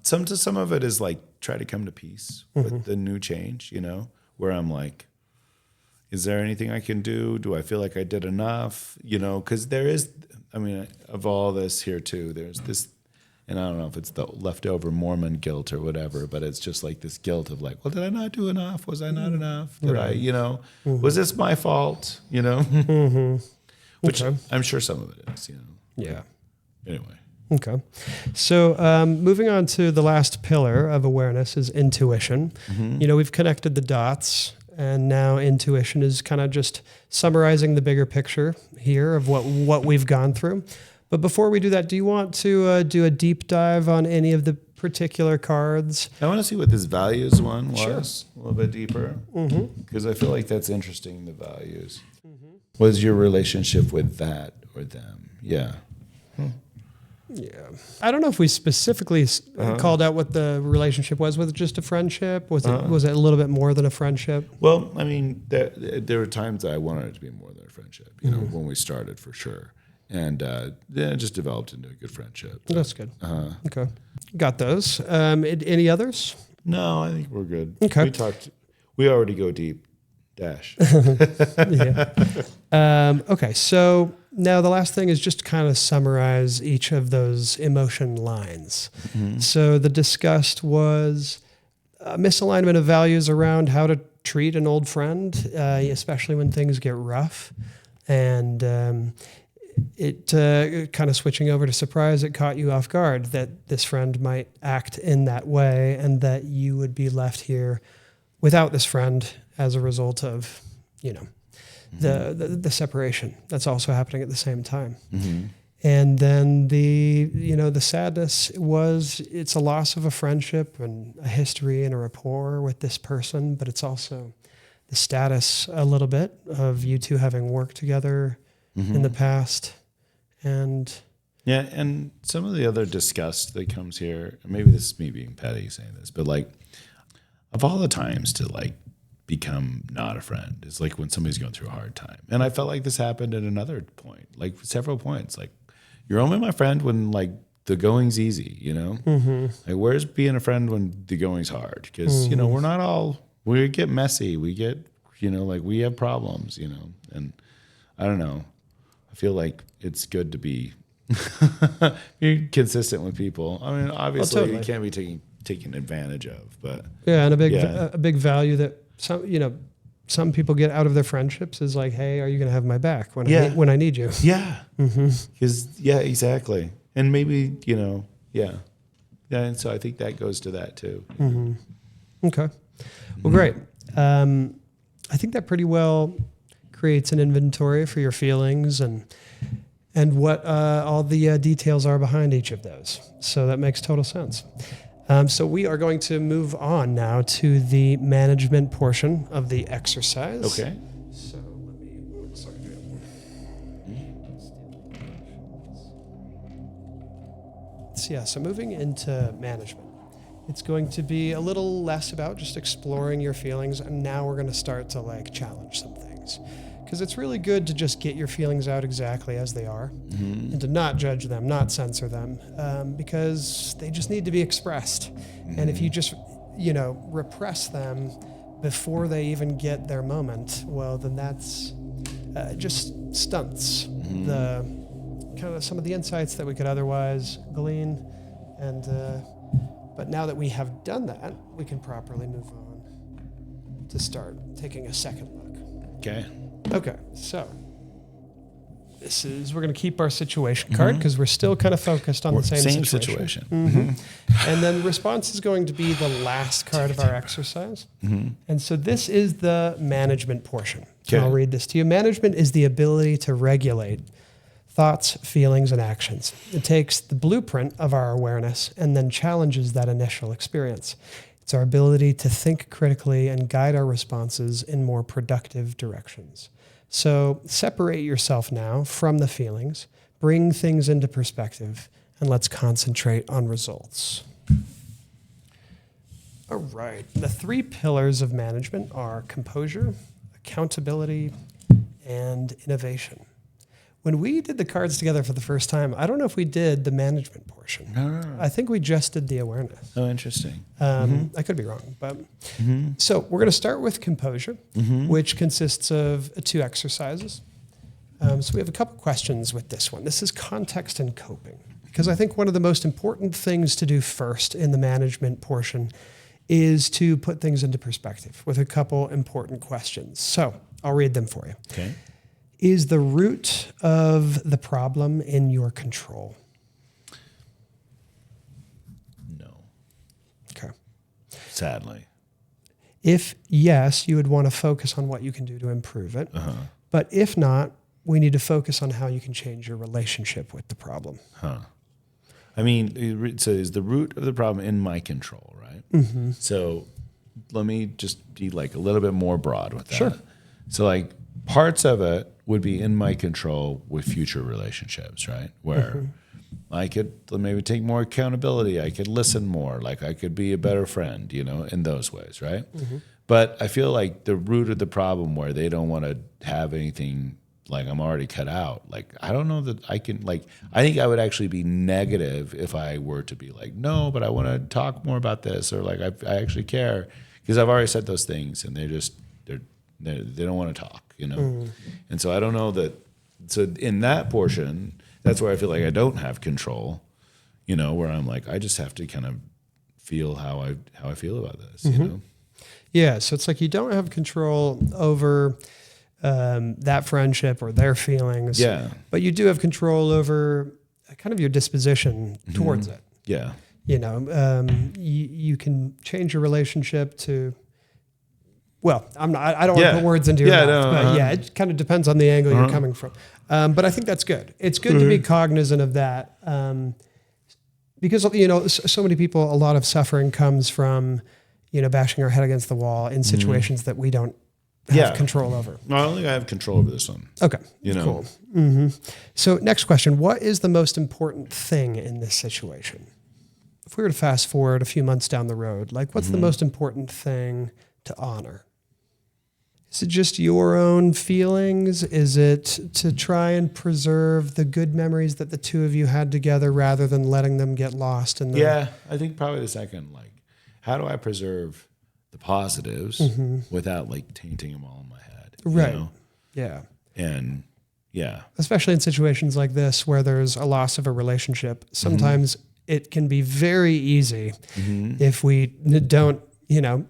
some of it is like try to come to peace with the new change, where I'm like, is there anything I can do? Do I feel like I did enough? Because there is, of all this here too, there's this, and I don't know if it's the leftover Mormon guilt or whatever, but it's just like this guilt of like, well, did I not do enough? Was I not enough? Did I, was this my fault? Which I'm sure some of it is, Yeah. Anyway. Okay. So moving on to the last pillar of awareness is intuition. We've connected the dots, and now intuition is kind of just summarizing the bigger picture here of what we've gone through. But before we do that, do you want to do a deep dive on any of the particular cards? I want to see what this values one was Sure. a little bit deeper, because I feel like that's interesting, the values. What is your relationship with that or them? Yeah. Yeah. I don't know if we specifically called out what the relationship was. Was it just a friendship? Was it a little bit more than a friendship? Well, there were times that I wanted it to be more than a friendship, when we started for sure. And then it just developed into a good friendship. That's good. Okay. Got those. Any others? No, I think we're good. Okay. We already go deep. Dash. Yeah. Okay. So now the last thing is just to kind of summarize each of those emotion lines. So the discussed was a misalignment of values around how to treat an old friend, especially when things get rough. And it kind of switching over to surprise, it caught you off guard that this friend might act in that way and that you would be left here without this friend as a result of, the separation that's also happening at the same time. And then the sadness was it's a loss of a friendship and a history and a rapport with this person, but it's also the status a little bit of you two having worked together in the past. And some of the other disgust that comes here, maybe this is me being petty saying this, but like of all the times to like become not a friend is like when somebody's going through a hard time. And I felt like this happened at another point, like several points. Like you're only my friend when like the going's easy, Like where's being a friend when the going's hard? Because, we're not all, we get messy. We get, like we have problems, and I don't know. I feel like it's good to be consistent with people. I mean, obviously totally. you can't be taken advantage of, but and a big value that some people get out of their friendships is like, hey, are you going to have my back when I need you? Yeah. Because exactly. And maybe, and so I think that goes to that too. Okay. Well, great. I think that pretty well creates an inventory for your feelings and what all the details are behind each of those. So that makes total sense. So we are going to move on now to the management portion of the exercise. Okay. So let me, so moving into management, it's going to be a little less about just exploring your feelings. And now we're going to start to like challenge some things. Because it's really good to just get your feelings out exactly as they are and to not judge them, not censor them, because they just need to be expressed. And if you just, repress them before they even get their moment, well, then that's just stunts the kind of some of the insights that we could otherwise glean. And but now that we have done that, we can properly move on to start taking a second look. Okay, so we're going to keep our situation card because we're still kind of focused on the same situation. And then response is going to be the last card of our exercise. And so this is the management portion. Okay. I'll read this to you. Management is the ability to regulate thoughts, feelings, and actions. It takes the blueprint of our awareness and then challenges that initial experience. It's our ability to think critically and guide our responses in more productive directions. So separate yourself now from the feelings, bring things into perspective, and let's concentrate on results. All right. The 3 pillars of management are composure, accountability, and innovation. When we did the cards together for the first time, I don't know if we did the management portion. No. I think we just did the awareness. Oh, interesting. I could be wrong, but so we're going to start with composure, which consists of 2 exercises. So we have a couple questions with this one. This is context and coping, because I think one of the most important things to do first in the management portion is to put things into perspective with a couple important questions. So I'll read them for you. Okay. Is the root of the problem in your control? No. Okay. Sadly. If yes, you would want to focus on what you can do to improve it. But if not, we need to focus on how you can change your relationship with the problem. I mean, so is the root of the problem in my control, right? So let me just be like a little bit more broad with that. Sure. So like parts of it would be in my control with future relationships, right? Where I could maybe take more accountability. I could listen more. Like I could be a better friend, in those ways, right? But I feel like the root of the problem where they don't want to have anything, like I'm already cut out. Like, I don't know that I can, like, I think I would actually be negative if I were to be like, no, but I want to talk more about this, or like, I actually care, because I've already said those things and they don't want to talk, And so I don't know that, so in that portion, that's where I feel like I don't have control, where I'm like, I just have to kind of feel how I feel about this, Yeah. So it's like you don't have control over that friendship or their feelings. Yeah. But you do have control over kind of your disposition towards it. Yeah. You can change your relationship to, well, I don't want to put words into your mouth, but yeah, it kind of depends on the angle you're coming from. But I think that's good. It's good to be cognizant of that. Because, so many people, a lot of suffering comes from, bashing our head against the wall in situations that we don't have control over. No, I don't think I have control over this one. Okay. Cool. So next question, what is the most important thing in this situation? If we were to fast forward a few months down the road, like what's the most important thing to honor? Is it just your own feelings? Is it to try and preserve the good memories that the two of you had together rather than letting them get lost in the... Yeah, I think probably the second, like, how do I preserve the positives without like tainting them all in my head? Right. Yeah. And yeah. Especially in situations like this where there's a loss of a relationship, sometimes it can be very easy if we don't,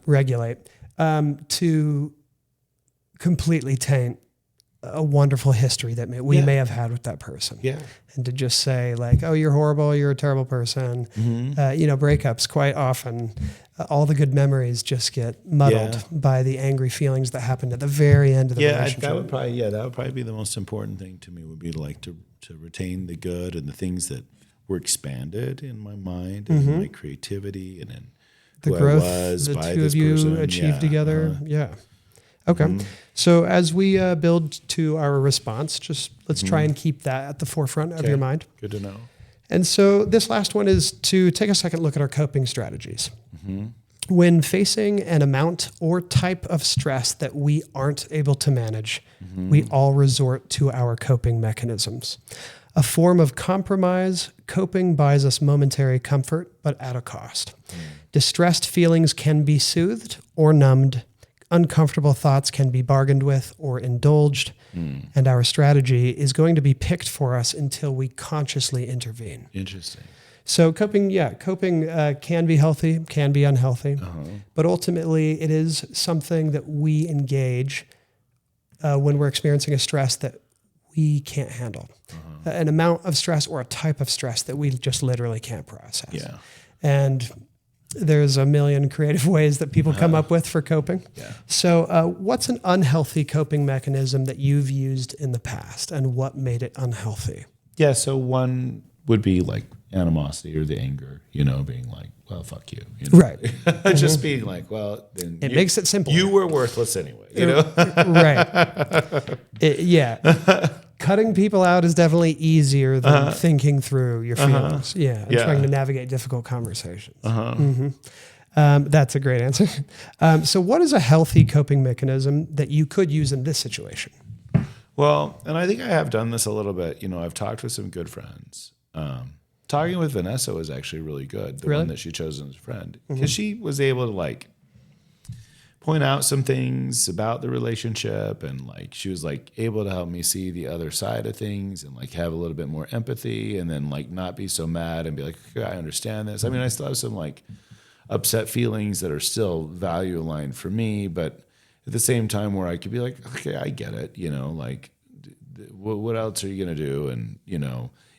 regulate, to completely taint a wonderful history that we may have had with that person. Yeah. And to just say like, oh, you're horrible, you're a terrible person. Breakups quite often, all the good memories just get muddled by the angry feelings that happened at the very end of the relationship. That would probably be the most important thing to me, would be to retain the good and the things that were expanded in my mind and in my creativity and in the who growth I was the by two this of you person. achieved together. Okay. So as we build to our response, just let's try and keep that at the forefront of your mind. Good to know. And so this last one is to take a second look at our coping strategies. When facing an amount or type of stress that we aren't able to manage, we all resort to our coping mechanisms. A form of compromise, coping buys us momentary comfort, but at a cost. Distressed feelings can be soothed or numbed. Uncomfortable thoughts can be bargained with or indulged, and our strategy is going to be picked for us until we consciously intervene. Interesting. So coping can be healthy, can be unhealthy, but ultimately it is something that we engage when we're experiencing a stress that we can't handle, an amount of stress or a type of stress that we just literally can't process. Yeah. And there's a million creative ways that people come up with for coping. Yeah. So what's an unhealthy coping mechanism that you've used in the past and what made it unhealthy? Yeah. So one would be like animosity or the anger, being like, well, fuck you. Right. Just being like, well, then it makes it simple. You were worthless anyway, Right. Cutting people out is definitely easier than thinking through your feelings. And trying to navigate difficult conversations. That's a great answer. So what is a healthy coping mechanism that you could use in this situation? Well, and I think I have done this a little bit. I've talked with some good friends. Talking with Vanessa was actually really good. The one that she chose as a friend, because she was able to like point out some things about the relationship, and like she was like able to help me see the other side of things and like have a little bit more empathy, and then like not be so mad and be like, okay, I understand this. I mean, I still have some like upset feelings that are still value aligned for me, but at the same time where I could be like, okay, I get it, like what else are you going to do? And,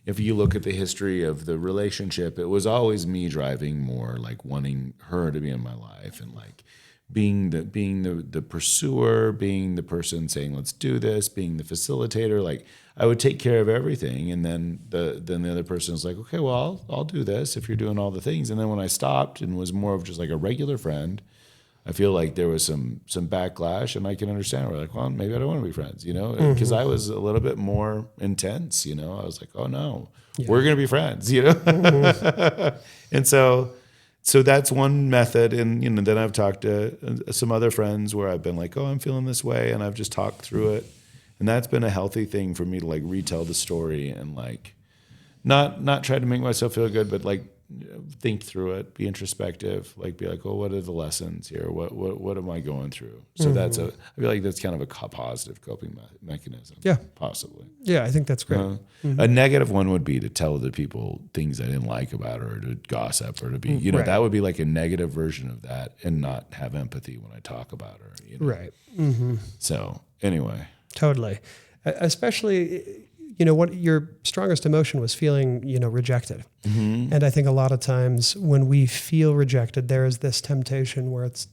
if you look at the history of the relationship, it was always me driving more, like wanting her to be in my life and like being the pursuer, being the person saying, let's do this, being the facilitator. Like I would take care of everything. And then the other person is like, okay, well, I'll do this if you're doing all the things. And then when I stopped and was more of just like a regular friend, I feel like there was some backlash, and I can understand. We're like, well, maybe I don't want to be friends, because I was a little bit more intense, I was like, oh no, we're going to be friends, And so that's one method. And, then I've talked to some other friends where I've been like, oh, I'm feeling this way. And I've just talked through it. And that's been a healthy thing for me to like retell the story and like not try to make myself feel good, but like think through it, be introspective, like be like, oh, what are the lessons here? What am I going through? So I feel like that's kind of a positive coping mechanism. Yeah. Possibly. Yeah, I think that's great. A negative one would be to tell other people things I didn't like about her, or to gossip, or to be, right. That would be like a negative version of that, and not have empathy when I talk about her. Right. So anyway. Totally. Especially, what your strongest emotion was feeling, rejected. And I think a lot of times when we feel rejected, there is this temptation where it's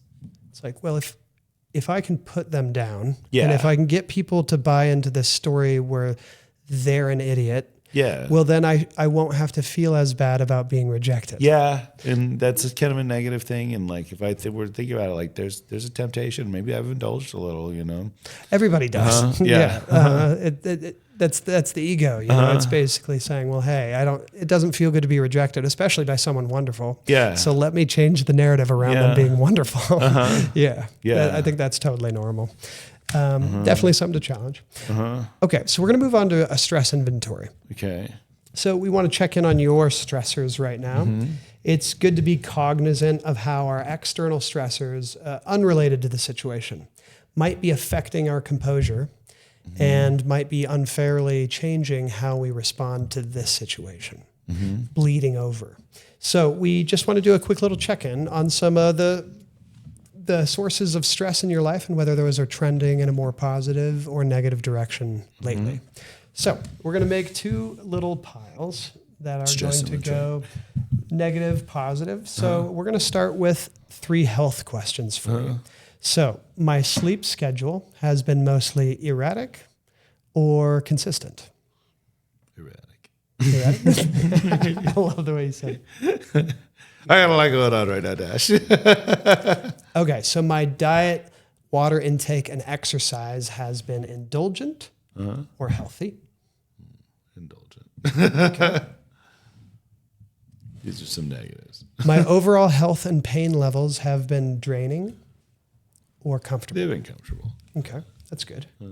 like, well, if I can put them down, and if I can get people to buy into this story where they're an idiot, well, then I won't have to feel as bad about being rejected. Yeah, and that's kind of a negative thing. And like, if I were to think about it, like there's a temptation. Maybe I've indulged a little, Everybody does. That's the ego. It's basically saying, well, hey, it doesn't feel good to be rejected, especially by someone wonderful. Yeah. So let me change the narrative around them being wonderful. Yeah. I think that's totally normal. Definitely something to challenge. Okay. So we're going to move on to a stress inventory. Okay. So we want to check in on your stressors right now. It's good to be cognizant of how our external stressors, unrelated to the situation, might be affecting our composure and might be unfairly changing how we respond to this situation, bleeding over. So we just want to do a quick little check-in on some of the sources of stress in your life and whether those are trending in a more positive or negative direction lately. So we're going to make two little piles that are Stress going to go negative, positive. So we're going to start with 3 health questions for you. So my sleep schedule has been mostly erratic or consistent? Erratic. I love the way you said it. I got a lot going on right now, Dash. Okay, so my diet, water intake, and exercise has been indulgent or healthy? Indulgent. Okay. These are some negatives. My overall health and pain levels have been draining or comfortable? They've been comfortable. Okay, that's good. There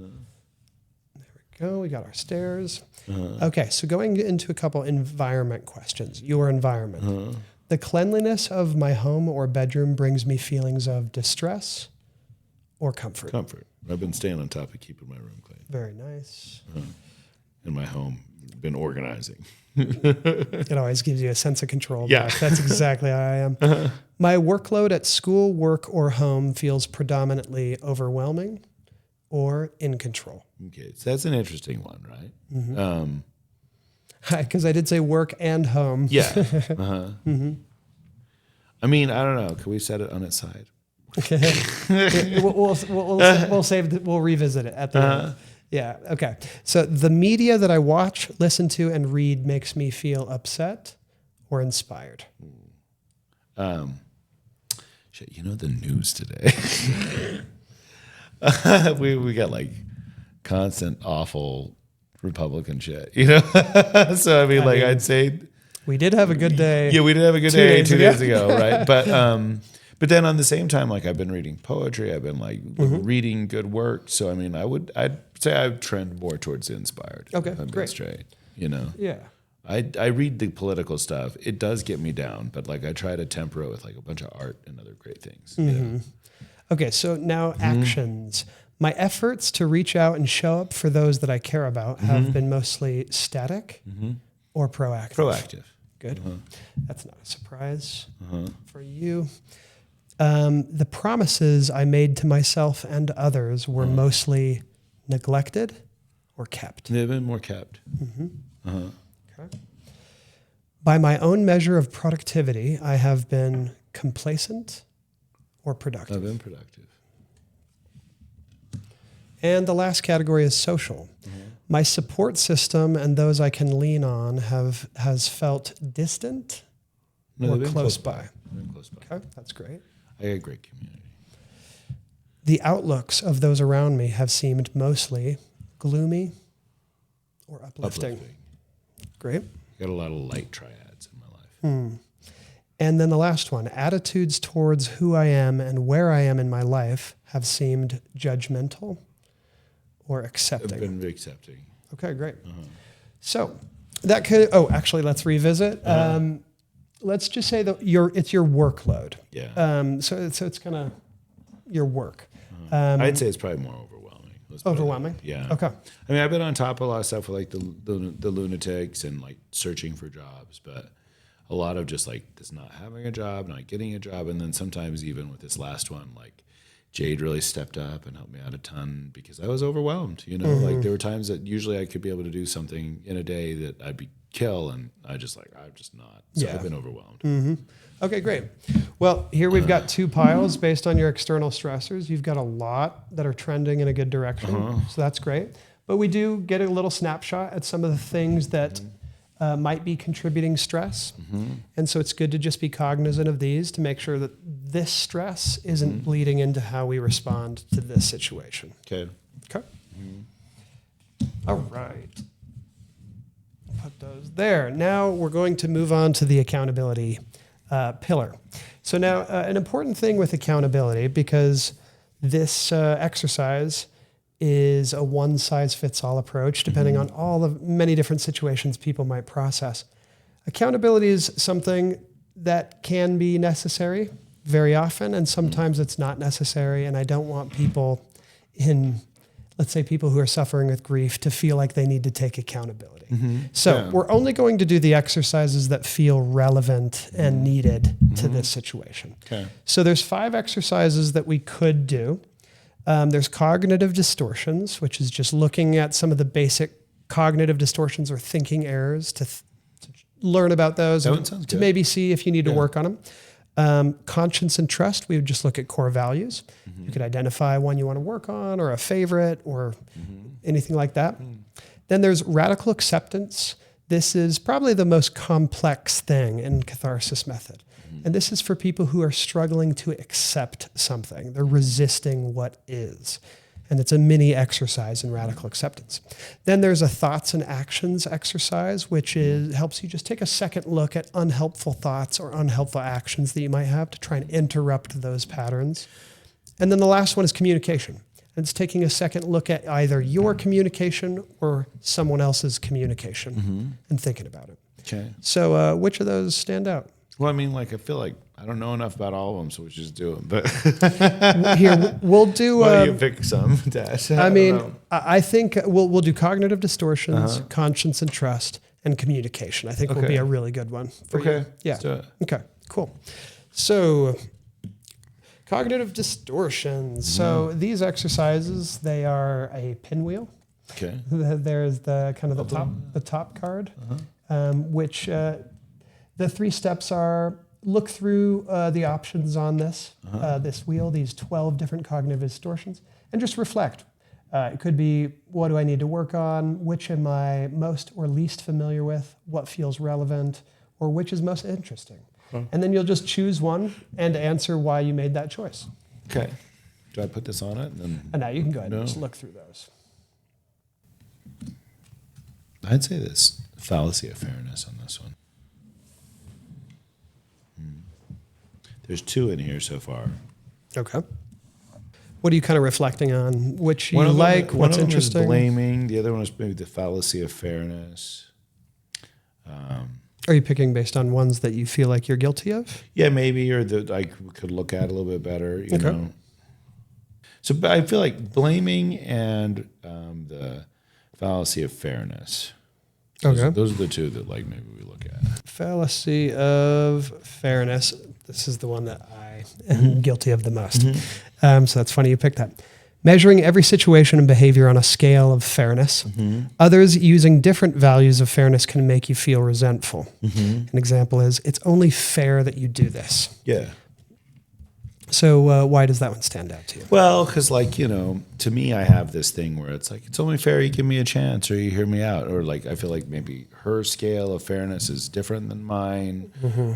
we go. We got our stairs. Okay, so going into a couple environment questions. Your environment. The cleanliness of my home or bedroom brings me feelings of distress or comfort? Comfort. I've been staying on top of keeping my room clean. Very nice. In my home, been organizing. It always gives you a sense of control. Yeah. Back. That's exactly how I am. My workload at school, work, or home feels predominantly overwhelming or in control. Okay, so that's an interesting one, right? Because I did say work and home. Yeah. I mean, I don't know. Can we set it on its side? We'll revisit it at the end. Yeah. Okay. So the media that I watch, listen to, and read makes me feel upset or inspired. Shit, the news today. we got like constant awful Republican shit, So I mean, I'd say we did have a good day. Yeah, we did have a good day 2 days ago, right? But But then on the same time, like I've been reading poetry, I've been like reading good work. So I mean, I'd say I trend more towards inspired. Okay, if I'm being great. straight, you know. Yeah. I read the political stuff. It does get me down, but like I try to temper it with like a bunch of art and other great things. You know? Okay, so now actions. My efforts to reach out and show up for those that I care about have been mostly static or proactive. Proactive. Good. That's not a surprise for you. The promises I made to myself and others were mostly neglected or kept. They've been more kept. Okay. By my own measure of productivity, I have been complacent or productive. I've been productive. And the last category is social. My support system and those I can lean on has felt distant or they've been close by. They've been close by. Okay, that's great. I got a great community. The outlooks of those around me have seemed mostly gloomy or uplifting. Great. Got a lot of light triads in my life. And then the last one, attitudes towards who I am and where I am in my life have seemed judgmental or accepting. I've been very accepting. Okay, great. So that could, actually, let's revisit. Let's just say that it's your workload. Yeah. So it's kind of your work. I'd say it's probably more overwhelming. Overwhelming? Yeah. Okay. I mean, I've been on top of a lot of stuff with like the lunatics and like searching for jobs, but a lot of just like this not having a job, not getting a job. And then sometimes even with this last one, like Jade really stepped up and helped me out a ton because I was overwhelmed, you know, like there were times that usually I could be able to do something in a day that I'd be kill. And I'm just not. So Yeah. I've been overwhelmed. Okay, great. Well, here we've got two piles based on your external stressors. You've got a lot that are trending in a good direction. So that's great. But we do get a little snapshot at some of the things that might be contributing stress. And so it's good to just be cognizant of these to make sure that this stress isn't bleeding into how we respond to this situation. Okay. Okay. All right. Put those there. Now we're going to move on to the accountability pillar. So now an important thing with accountability, because this exercise is a one-size-fits-all approach, depending on all the many different situations people might process. Accountability is something that can be necessary very often, and sometimes it's not necessary, and I don't want people let's say people who are suffering with grief to feel like they need to take accountability. So we're only going to do the exercises that feel relevant and needed to this situation. Okay. So there's 5 exercises that we could do. There's cognitive distortions, which is just looking at some of the basic cognitive distortions or thinking errors to learn about those That one and sounds to good. maybe see if you need to work on them. Conscience and trust, we would just look at core values. You could identify one you want to work on or a favorite or anything like that. Then there's radical acceptance. This is probably the most complex thing in Catharsis Method. And this is for people who are struggling to accept something. They're resisting what is. And it's a mini exercise in radical acceptance. Then there's a thoughts and actions exercise, which helps you just take a second look at unhelpful thoughts or unhelpful actions that you might have to try and interrupt those patterns. And then the last one is communication. And it's taking a second look at either your communication or someone else's communication and thinking about it. Okay. So which of those stand out? Well, I mean, like, I feel like I don't know enough about all of them, so we should just do them. But Here, we'll do... why don't you pick some, Dash? I mean, I think we'll do cognitive distortions, conscience and trust, and communication. I think will be a really good one for you. Okay. Yeah. Let's do it. Okay, cool. So cognitive distortions. So these exercises, they are a pinwheel. Okay. There's the kind of the top card, which the 3 steps are look through the options on this wheel, these 12 different cognitive distortions, and just reflect. It could be, what do I need to work on? Which am I most or least familiar with? What feels relevant? Or which is most interesting? And then you'll just choose one and answer why you made that choice. Okay. Do I put this on it? And now you can go ahead and just look through those. I'd say this fallacy of fairness on this one. There's 2 in here so far. Okay. What are you kind of reflecting on? Which you One of them- like? one What's of them is interesting? blaming. The other one is maybe the fallacy of fairness. Are you picking based on ones that you feel like you're guilty of? Yeah, maybe, or that I could look at a little bit better, you Okay. know. So but I feel like blaming and the fallacy of fairness. Okay. Those are the 2 that like maybe we look at. Fallacy of fairness. This is the one that I am guilty of the most. So that's funny you picked that. Measuring every situation and behavior on a scale of fairness. Others using different values of fairness can make you feel resentful. An example is, it's only fair that you do this. Yeah. So why does that one stand out to you? Well, because like, you know, to me, I have this thing where it's like, it's only fair you give me a chance or you hear me out. Or like, I feel like maybe her scale of fairness is different than mine.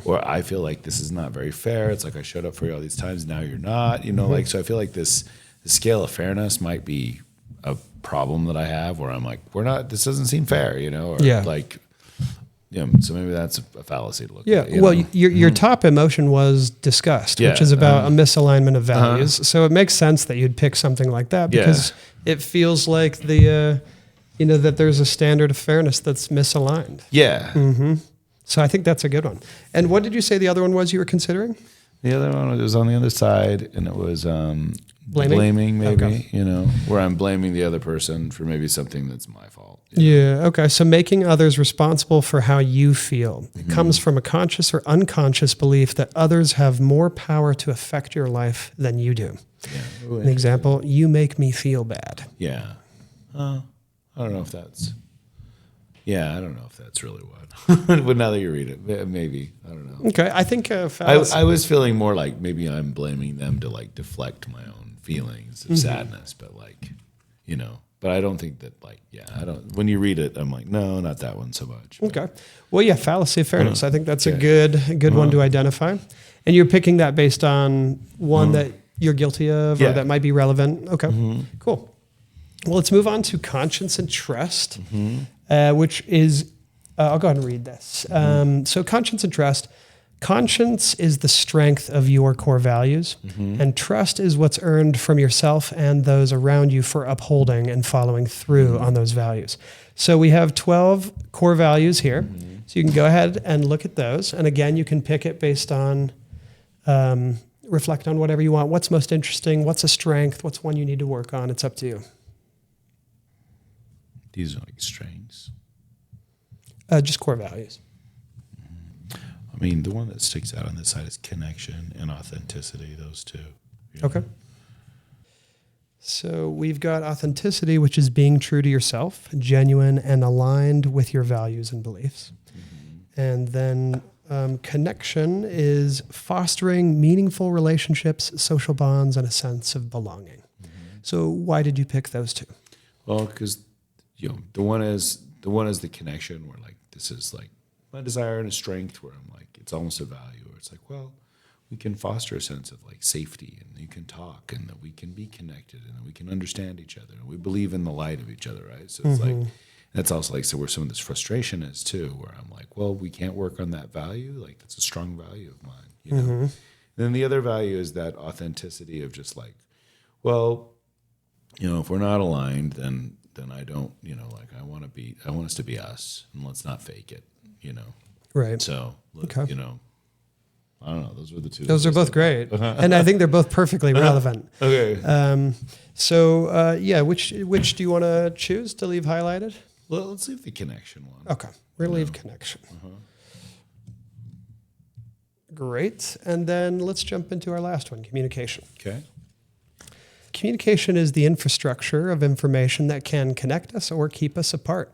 Or I feel like this is not very fair. It's like, I showed up for you all these times. Now you're not, you know, like, so I feel like the scale of fairness might be a problem that I have where I'm like, this doesn't seem fair, you know, or like, yeah, so maybe that's a fallacy to look at. Well, your top emotion was disgust, which is about a misalignment of values. So it makes sense that you'd pick something like that because it feels like that there's a standard of fairness that's misaligned. Yeah. So I think that's a good one. And what did you say the other one was you were considering? The other one was on the other side, and it was blaming maybe, you know, where I'm blaming the other person for maybe something that's my fault. Yeah. Okay. So making others responsible for how you feel. It comes from a conscious or unconscious belief that others have more power to affect your life than you do. Yeah. Ooh, An example, you make me feel bad. Yeah. I don't know if that's. Yeah, I don't know if that's really what. But now that you read it, maybe I don't know. Okay. I think I was feeling more like maybe I'm blaming them to like deflect my own feelings of sadness, but like, you know. But I don't think that like, I don't. When you read it, I'm like, no, not that one so much. Okay. Well, yeah, fallacy of fairness. I think that's a good one to identify. And you're picking that based on one that you're guilty of or that might be relevant. Okay. Cool. Well, let's move on to conscience and trust, which is, I'll go ahead and read this. So conscience and trust. Conscience is the strength of your core values, and trust is what's earned from yourself and those around you for upholding and following through on those values. So we have 12 core values here. So you can go ahead and look at those. And again, you can pick it based on, reflect on whatever you want. What's most interesting? What's a strength? What's one you need to work on? It's up to you. These are like strengths. Just core values. I mean, the one that sticks out on this side is connection and authenticity, those 2. Okay. So we've got authenticity, which is being true to yourself, genuine and aligned with your values and beliefs. And then connection is fostering meaningful relationships, social bonds, and a sense of belonging. So why did you pick those 2? Well, because the one is the connection where like this is like my desire and a strength where I'm like it's almost a value where it's like, well, we can foster a sense of like safety and you can talk and that we can be connected and that we can understand each other and we believe in the light of each other, right? So it's like that's also like so where some of this frustration is too, where I'm like, well, we can't work on that value, like that's a strong value of mine, you know. And then the other value is that authenticity of just like, well, you know, if we're not aligned, then I don't, you know, like I want us to be us and let's not fake it, you know. Right. So, you know, I don't know. Those were the 2. Those are both great. And I think they're both perfectly relevant. Okay. Which do you want to choose to leave highlighted? Well, let's leave the connection one. Okay. We're going to leave connection. Great. And then let's jump into our last one, communication. Okay. Communication is the infrastructure of information that can connect us or keep us apart.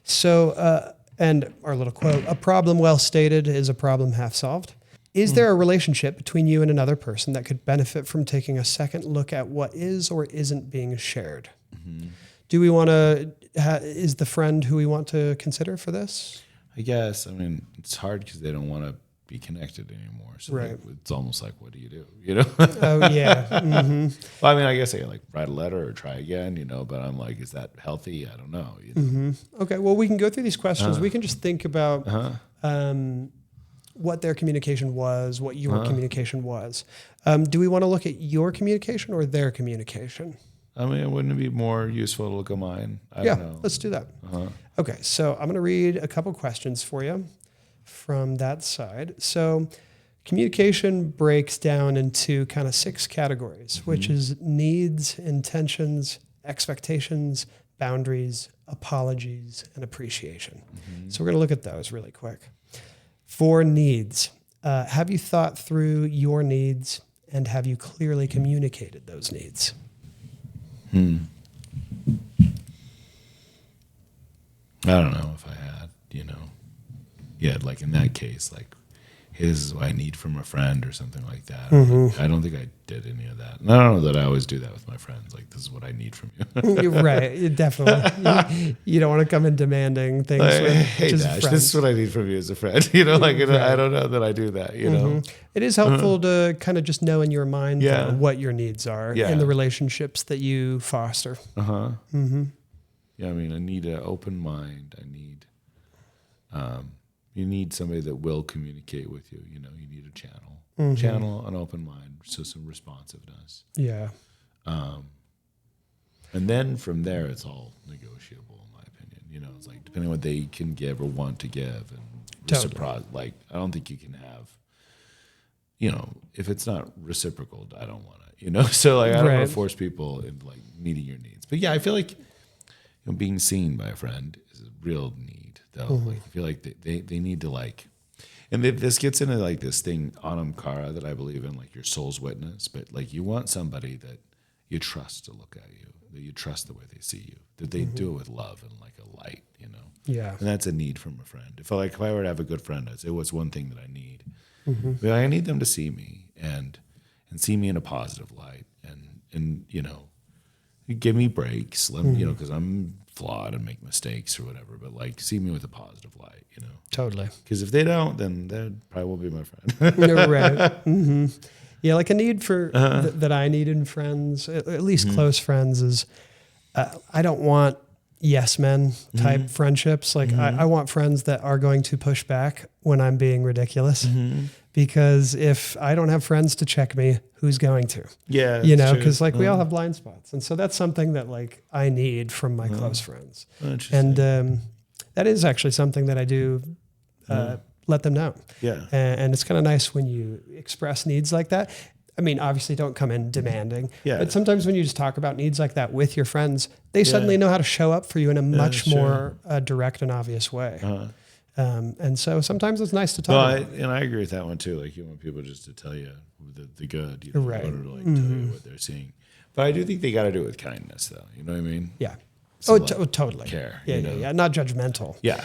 So, and our little quote, a problem well stated is a problem half solved. Is there a relationship between you and another person that could benefit from taking a second look at what is or isn't being shared? Do we want to, is the friend who we want to consider for this? I guess. I mean, it's hard because they don't want to be connected anymore. So it's almost like, what do? You know? Oh, yeah. Well, I mean, I guess I can like write a letter or try again, you know, but I'm like, is that healthy? I don't know. You know? Okay. Well, we can go through these questions. We can just think about what their communication was, what your communication was. Do we want to look at your communication or their communication? I mean, wouldn't it be more useful to look at mine? I don't know. Let's do that. Okay, so I'm going to read a couple questions for you from that side. So communication breaks down into kind of 6 categories, which is needs, intentions, expectations, boundaries, apologies, and appreciation. So we're going to look at those really quick. For needs, have you thought through your needs and have you clearly communicated those needs? I don't know if I had, yeah, like in that case, like, this is what I need from a friend or something like that. I don't think I did any of that. And I don't know that I always do that with my friends. Like, this is what I need from you. You're right. You definitely. You don't want to come in demanding things. Like, hey, Dash, this is what I need from you as a friend. I don't know that I do that, know. It is helpful to kind of just know in your mind what your needs are in the relationships that you foster. Yeah, I mean, I need an open mind. I need... you need somebody that will communicate with you. You need a channel, channel, an open mind, so some responsiveness. Yeah. And then from there, it's all negotiable, in my opinion. It's like depending on what they can give or want to give, and reciprocity. Like, I don't think you can have, if it's not reciprocal, I don't want it. So like, I don't want to force people into like meeting your needs. But yeah, I feel like being seen by a friend is a real need. Like, I feel like they need to like, and this gets into like this thing, anam cara, that I believe in, like your soul's witness. But like, you want somebody that you trust to look at you, that you trust the way they see you, that they do it with love and like a light, Yeah. And that's a need from a friend. If I were to have a good friend, I'd say what's one thing that I need. But I need them to see me and see me in a positive light, and give me breaks, because I'm flawed and make mistakes or whatever, but like, see me with a positive light, Totally. Because if they don't, then they probably won't be my friend. You're right. Yeah, like a need for that I need in friends, at least close friends, is I don't want yes men type friendships. Like I want friends that are going to push back when I'm being ridiculous. Because if I don't have friends to check me, who's going to? Yeah, because like we all have blind spots. And so that's something that like I need from my close friends. And that is actually something that I do let them know. Yeah. And it's kind of nice when you express needs like that. I mean, obviously don't come in demanding, but sometimes when you just talk about needs like that with your friends, they suddenly know how to show up for you in a much more direct and obvious way. And so sometimes it's nice to talk about. And I agree with that one too. Like, you want people just to tell you the good, right? Or to like tell you what they're seeing. But I do think they got to do it with kindness, though. You know what I mean? Yeah. So Totally. Care. Yeah. Not judgmental. Yeah.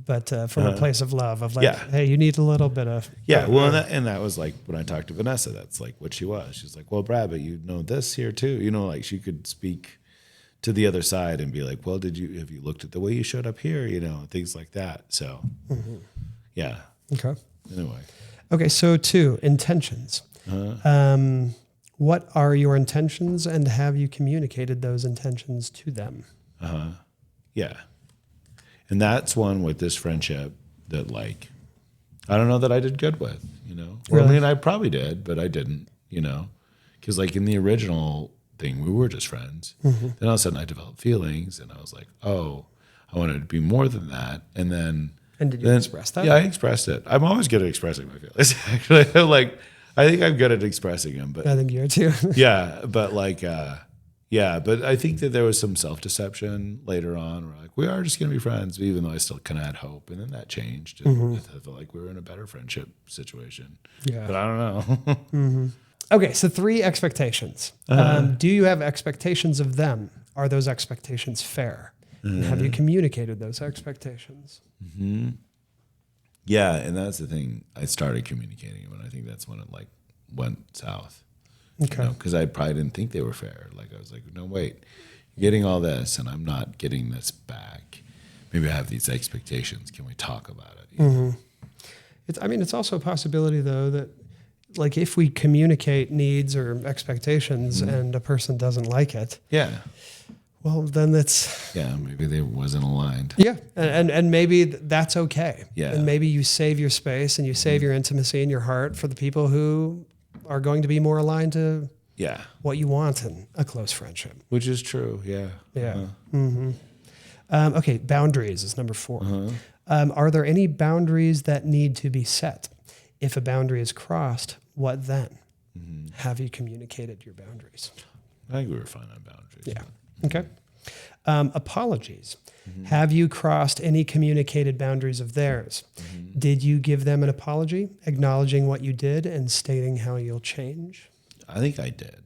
But from a place of love, of like, hey, you need a little bit of. Yeah. Well, and that was like when I talked to Vanessa. That's like what she was. She's like, well, Brad, but this here too. Like she could speak to the other side and be like, well, have you looked at the way you showed up here? Things like that. So, yeah. Okay. Anyway. Okay. So 2, intentions. What are your intentions, and have you communicated those intentions to them? Yeah. And that's one with this friendship that like, I don't know that I did good with, Well, I mean, I probably did, but I didn't, because like in the original thing, we were just friends. Then all of a sudden I developed feelings, and I was like, oh, I wanted to be more than that. And then... And did you express that? Yeah, I expressed it. I'm always good at expressing my feelings, actually. I think I'm good at expressing them. But I think you are too. Yeah, but like... but I think that there was some self-deception later on. We're like, we are just going to be friends, even though I still kind of had hope. And then that changed. And I felt like we were in a better friendship situation. Yeah. But I don't know. Okay, so 3 expectations. Do you have expectations of them? Are those expectations fair? And have you communicated those expectations? Yeah, and that's the thing. I started communicating them, and I think that's when it like went south. Okay. Because I probably didn't think they were fair. Like, I was like, no, wait, you're getting all this, and I'm not getting this back. Maybe I have these expectations. Can we talk about it? It's also a possibility, though, that like if we communicate needs or expectations and a person doesn't like it, well, then that's, Yeah, maybe they wasn't aligned. yeah. And maybe that's okay. Yeah. And maybe you save your space and you save your intimacy in your heart for the people who are going to be more aligned to Yeah, what you want in a close friendship. which is true. Yeah. Yeah. Okay, boundaries is number 4. Are there any boundaries that need to be set? If a boundary is crossed, what then? Have you communicated your boundaries? I think we were fine on boundaries. Yeah. Okay. Apologies. Have you crossed any communicated boundaries of theirs? Did you give them an apology, acknowledging what you did and stating how you'll change? I think I did,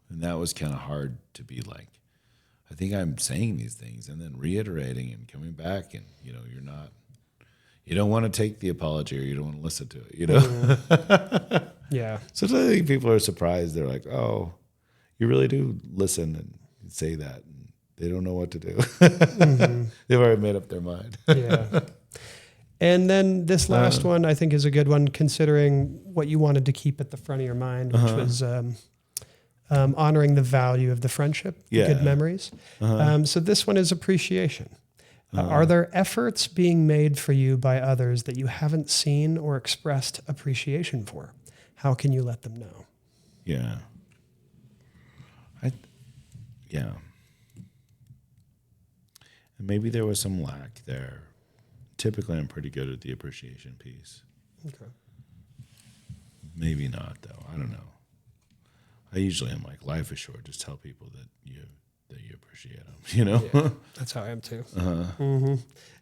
and that was kind of hard to be like, I think I'm saying these things and then reiterating and coming back and, you don't want to take the apology or you don't want to listen to it, Yeah. Sometimes I think people are surprised. They're like, oh, you really do listen and say that. And they don't know what to do. They've already made up their mind. Yeah. And then this last one, I think, is a good one, considering what you wanted to keep at the front of your mind, which was honoring the value of the friendship, the good memories. So this one is appreciation. Are there efforts being made for you by others that you haven't seen or expressed appreciation for? How can you let them know? Yeah. Yeah. And maybe there was some lack there. Typically, I'm pretty good at the appreciation piece. Okay. Maybe not, though. I don't know. I usually am like, life is short. Just tell people that you appreciate them. Yeah, that's how I am too.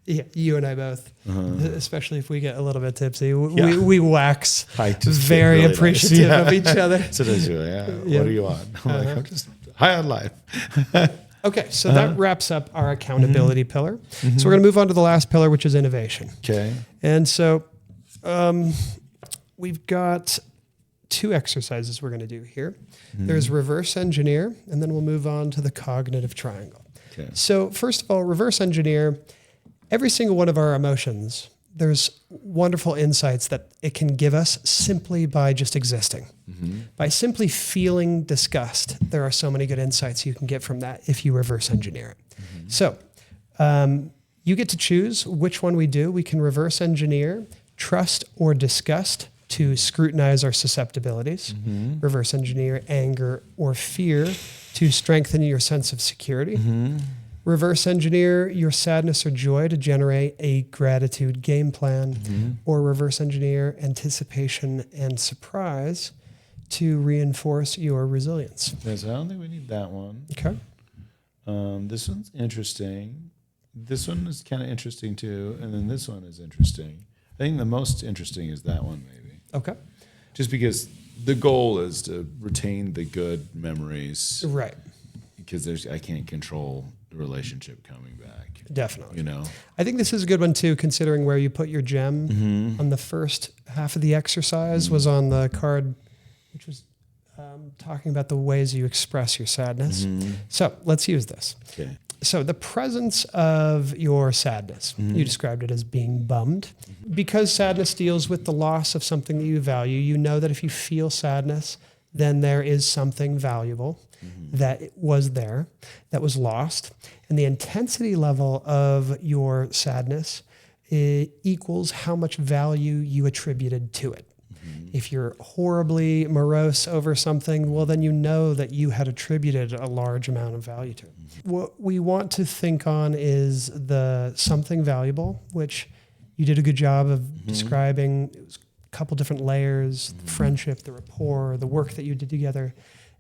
Yeah, you and I both, especially if we get a little bit tipsy, we wax very really appreciative of each other. Sometimes you're like, what are you on? I'm like, I'm just high on life. Okay, so that wraps up our accountability pillar. So we're going to move on to the last pillar, which is innovation. Okay. And so we've got 2 exercises we're going to do here. There's reverse engineer, and then we'll move on to the cognitive triangle. Okay. So first of all, reverse engineer, every single one of our emotions, there's wonderful insights that it can give us simply by just existing. By simply feeling disgust, there are so many good insights you can get from that if you reverse engineer it. So you get to choose which one we do. We can reverse engineer trust or disgust to scrutinize our susceptibilities, reverse engineer anger or fear to strengthen your sense of security, reverse engineer your sadness or joy to generate a gratitude game plan, or reverse engineer anticipation and surprise to reinforce your resilience. Yes, I don't think we need that one. Okay. This one's interesting. This one is kind of interesting too, and then this one is interesting. I think the most interesting is that one, maybe. Okay. Just because the goal is to retain the good memories, Right. because I can't control the relationship coming back. Definitely. I think this is a good one too, considering where you put your gem on the first half of the exercise was on the card, which was talking about the ways you express your sadness. So let's use this. Okay. So the presence of your sadness, you described it as being bummed. Because sadness deals with the loss of something that you value, you know that if you feel sadness, then there is something valuable that was there, that was lost. And the intensity level of your sadness equals how much value you attributed to it. If you're horribly morose over something, well, then you know that you had attributed a large amount of value to it. What we want to think on is the something valuable, which you did a good job of describing. It was a couple different layers, the friendship, the rapport, the work that you did together.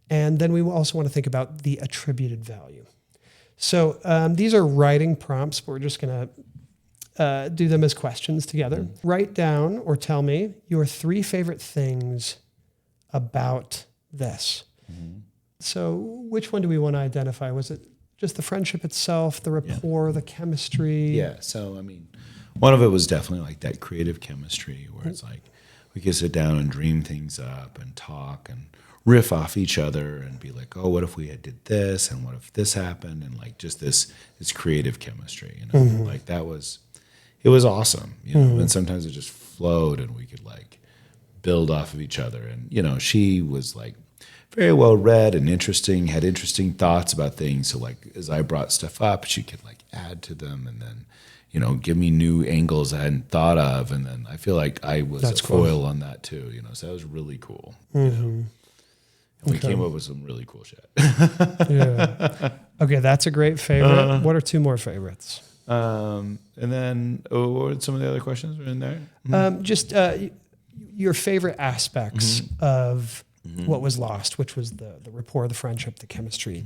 And then we also want to think about the attributed value. So these are writing prompts, but we're just going to do them as questions together. Write down or tell me your 3 favorite things about this. So which one do we want to identify? Was it just the friendship itself, the rapport, the chemistry? Yeah. So, one of it was definitely like that creative chemistry where it's like we could sit down and dream things up and talk and riff off each other and be like, oh, what if we had did this? And what if this happened? And like just this creative chemistry, like it was awesome, and sometimes it just flowed and we could like build off of each other. And, she was like very well read and interesting, had interesting thoughts about things. So like as I brought stuff up, she could like add to them and then, give me new angles I hadn't thought of. And then I feel like I was That's a cool. foil on that too, so that was really cool. And we came up with some really cool shit. Yeah. Okay, that's a great favorite. What are two more favorites? And then, what were some of the other questions were in there? Just your favorite aspects of what was lost, which was the rapport, the friendship, the chemistry,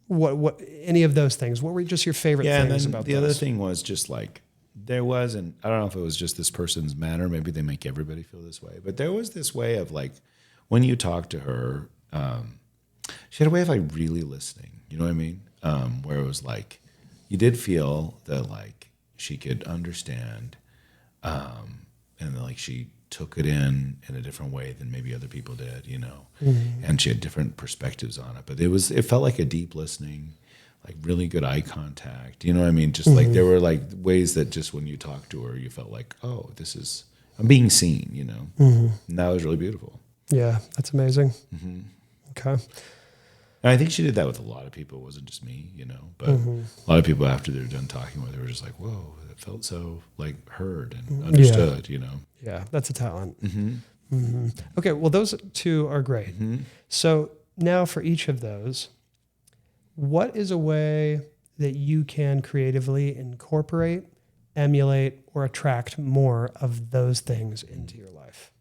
what any of those things. What were just your favorite And things then about the those? other thing was just like there was, and I don't know if it was just this person's manner. Maybe they make everybody feel this way, but there was this way of like when you talk to her, she had a way of like really listening. You know what I mean? Where it was like you did feel that like she could understand, and like she took it in a different way than maybe other people did, and she had different perspectives on it. But it felt like a deep listening, like really good eye contact. You know what I mean? Just like there were like ways that just when you talked to her, you felt like, oh, I'm being seen, and that was really beautiful. Yeah, that's amazing. Okay. And I think she did that with a lot of people. It wasn't just me, but a lot of people after they were done talking with her were just like, whoa, it felt so like heard and understood, Yeah, that's a talent. Okay, well, those two are great. So now for each of those, what is a way that you can creatively incorporate, emulate, or attract more of those things into your life?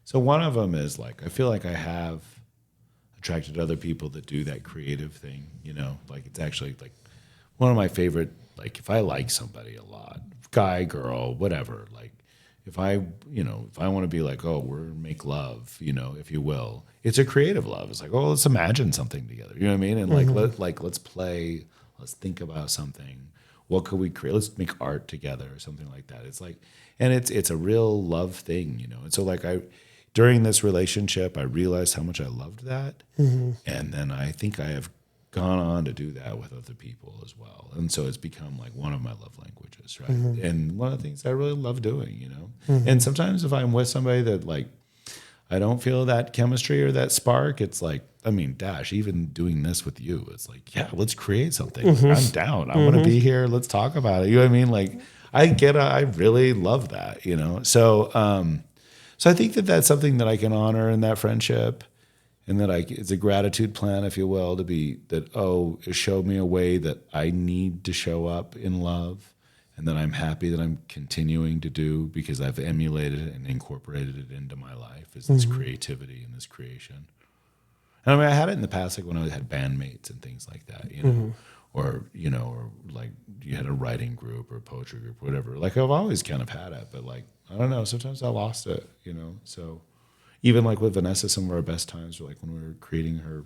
So one of them is like, I feel like I have attracted other people that do that creative thing, like it's actually like one of my favorite, like if I like somebody a lot, guy, girl, whatever, like if I want to be like, oh, make love, if you will, it's a creative love. It's like, oh, let's imagine something together. You know what I mean? And let's play, let's think about something. What could we create? Let's make art together or something like that. It's like, and it's a real love thing, And so like during this relationship, I realized how much I loved that. And then I think I have gone on to do that with other people as well. And so it's become like one of my love languages, right? And one of the things I really love doing, And sometimes if I'm with somebody that like, I don't feel that chemistry or that spark, it's like, I mean, Dash, even doing this with you, it's like, yeah, let's create something. Like, I'm down. I want to be here. Let's talk about it. You know what I mean? Like I really love that, So I think that that's something that I can honor in that friendship, and that it's a gratitude plan, if you will, to be that, oh, it showed me a way that I need to show up in love, and that I'm happy that I'm continuing to do because I've emulated it and incorporated it into my life, is this creativity and this creation. And I mean, I had it in the past, like when I had bandmates and things like that, or like you had a writing group or a poetry group, whatever. Like I've always kind of had it, but like, I don't know, sometimes I lost it, So even like with Vanessa, some of our best times were like when we were creating her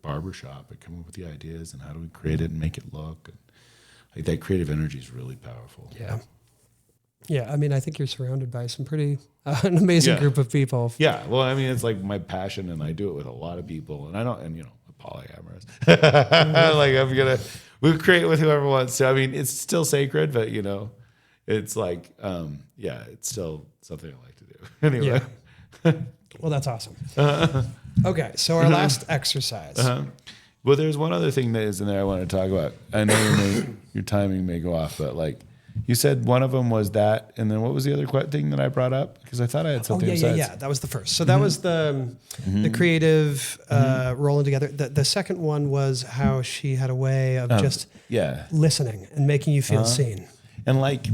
barbershop, I'd come up with the ideas and how do we create it and make it look. And like that creative energy is really powerful. Yeah. Yeah, I mean, I think you're surrounded by some pretty an amazing group of people. Yeah, well, I mean, it's like my passion, and I do it with a lot of people, and I'm polyamorous. Like we create with whoever wants to. I mean, it's still sacred, but it's like, it's still something I like to do. Anyway. Yeah. Well, that's awesome. Okay, so our last exercise. Well, there's one other thing that is in there I want to talk about. I know your timing may go off, but like you said, one of them was that, and then what was the other thing that I brought up? Because I thought I had something. Yeah. That was the first. So that was the creative rolling together. The second one was how she had a way of just listening and making you feel seen. And like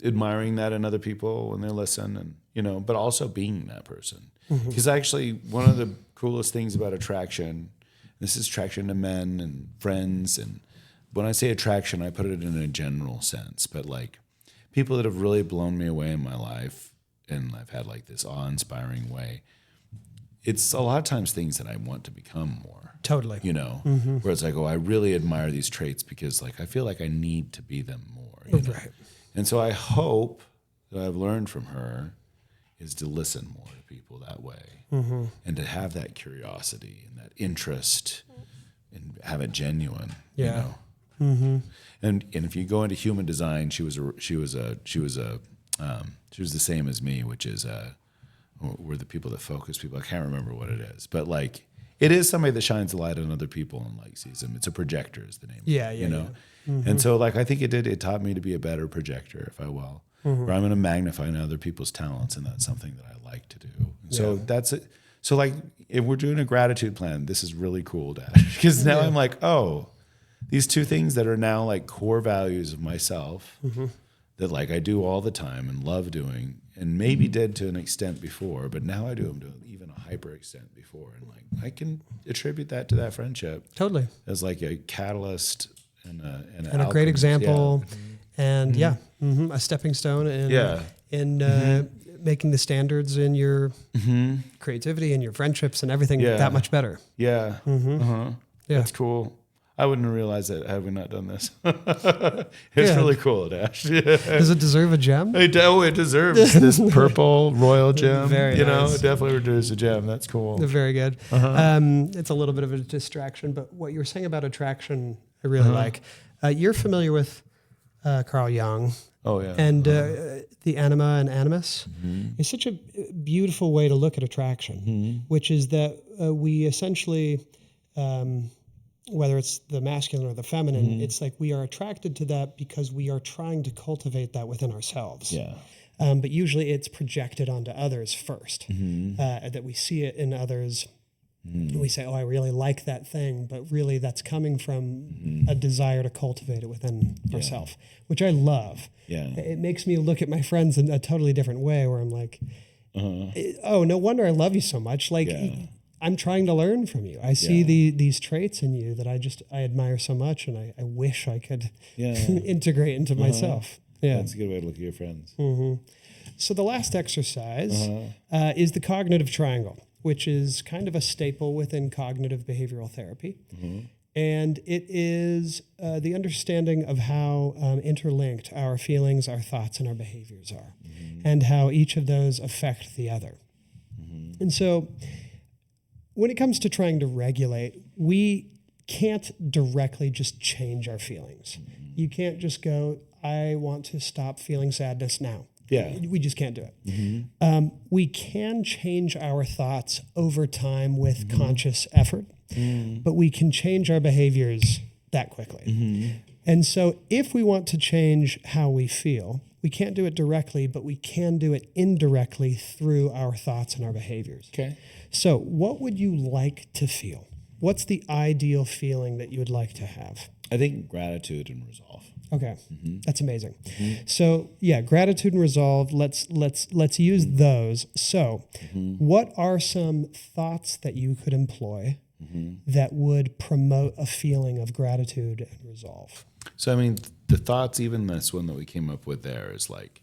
admiring that in other people when they listen, and but also being that person. Because actually, one of the coolest things about attraction, this is attraction to men and friends, and when I say attraction, I put it in a general sense, but like people that have really blown me away in my life, and I've had like this awe-inspiring way, it's a lot of times things that I want to become more. Totally. Where it's like, oh, I really admire these traits because like I feel like I need to be them more. Right. And so I hope that I've learned from her is to listen more to people that way, and to have that curiosity and that interest, and have it genuine. And if you go into human design, she was the same as me, which is or the people that focus people. I can't remember what it is, but like it is somebody that shines the light on other people and like sees them. It's a projector is the name. Yeah, you know? And so like, I think it taught me to be a better projector, if I will, where I'm going to magnify other people's talents. And that's something that I like to do. So that's it. So like, if we're doing a gratitude plan, this is really cool, Dash, because now I'm like, oh, these two things that are now like core values of myself that like I do all the time and love doing and maybe did to an extent before, but now I do them to even a hyper extent before. And like, I can attribute that to that friendship. Totally. As like a catalyst and a great example. And a stepping stone in making the standards in your creativity and your friendships and everything that much better. Yeah. That's cool. I wouldn't have realized that had we not done this. It's really cool, Dash. Does it deserve a gem? It deserves this purple royal gem. Very nice. It definitely deserves a gem. That's cool. Very good. It's a little bit of a distraction, but what you were saying about attraction, I really like. You're familiar with Carl Jung. Oh, yeah. And the anima and animus is such a beautiful way to look at attraction, which is that we essentially, whether it's the masculine or the feminine, it's like we are attracted to that because we are trying to cultivate that within ourselves. Yeah. But usually it's projected onto others first, that we see it in others. We say, oh, I really like that thing, but really that's coming from a desire to cultivate it within ourselves, which I love. Yeah. It makes me look at my friends in a totally different way where I'm like, oh, no wonder I love you so much. Like, I'm trying to learn from you. I see these traits in you that I admire so much, and I wish I could integrate into myself. Yeah. That's a good way to look at your friends. So the last exercise is the cognitive triangle, which is kind of a staple within cognitive behavioral therapy. And it is the understanding of how interlinked our feelings, our thoughts, and our behaviors are, and how each of those affect the other. And so when it comes to trying to regulate, we can't directly just change our feelings. You can't just go, I want to stop feeling sadness now. Yeah. We just can't do it. We can change our thoughts over time with conscious effort, but we can change our behaviors that quickly. And so if we want to change how we feel, we can't do it directly, but we can do it indirectly through our thoughts and our behaviors. Okay. So what would you like to feel? What's the ideal feeling that you would like to have? I think gratitude and resolve. Okay, that's amazing. So yeah, gratitude and resolve. Let's use those. So, what are some thoughts that you could employ that would promote a feeling of gratitude and resolve? So I mean, the thoughts, even this one that we came up with there, is like,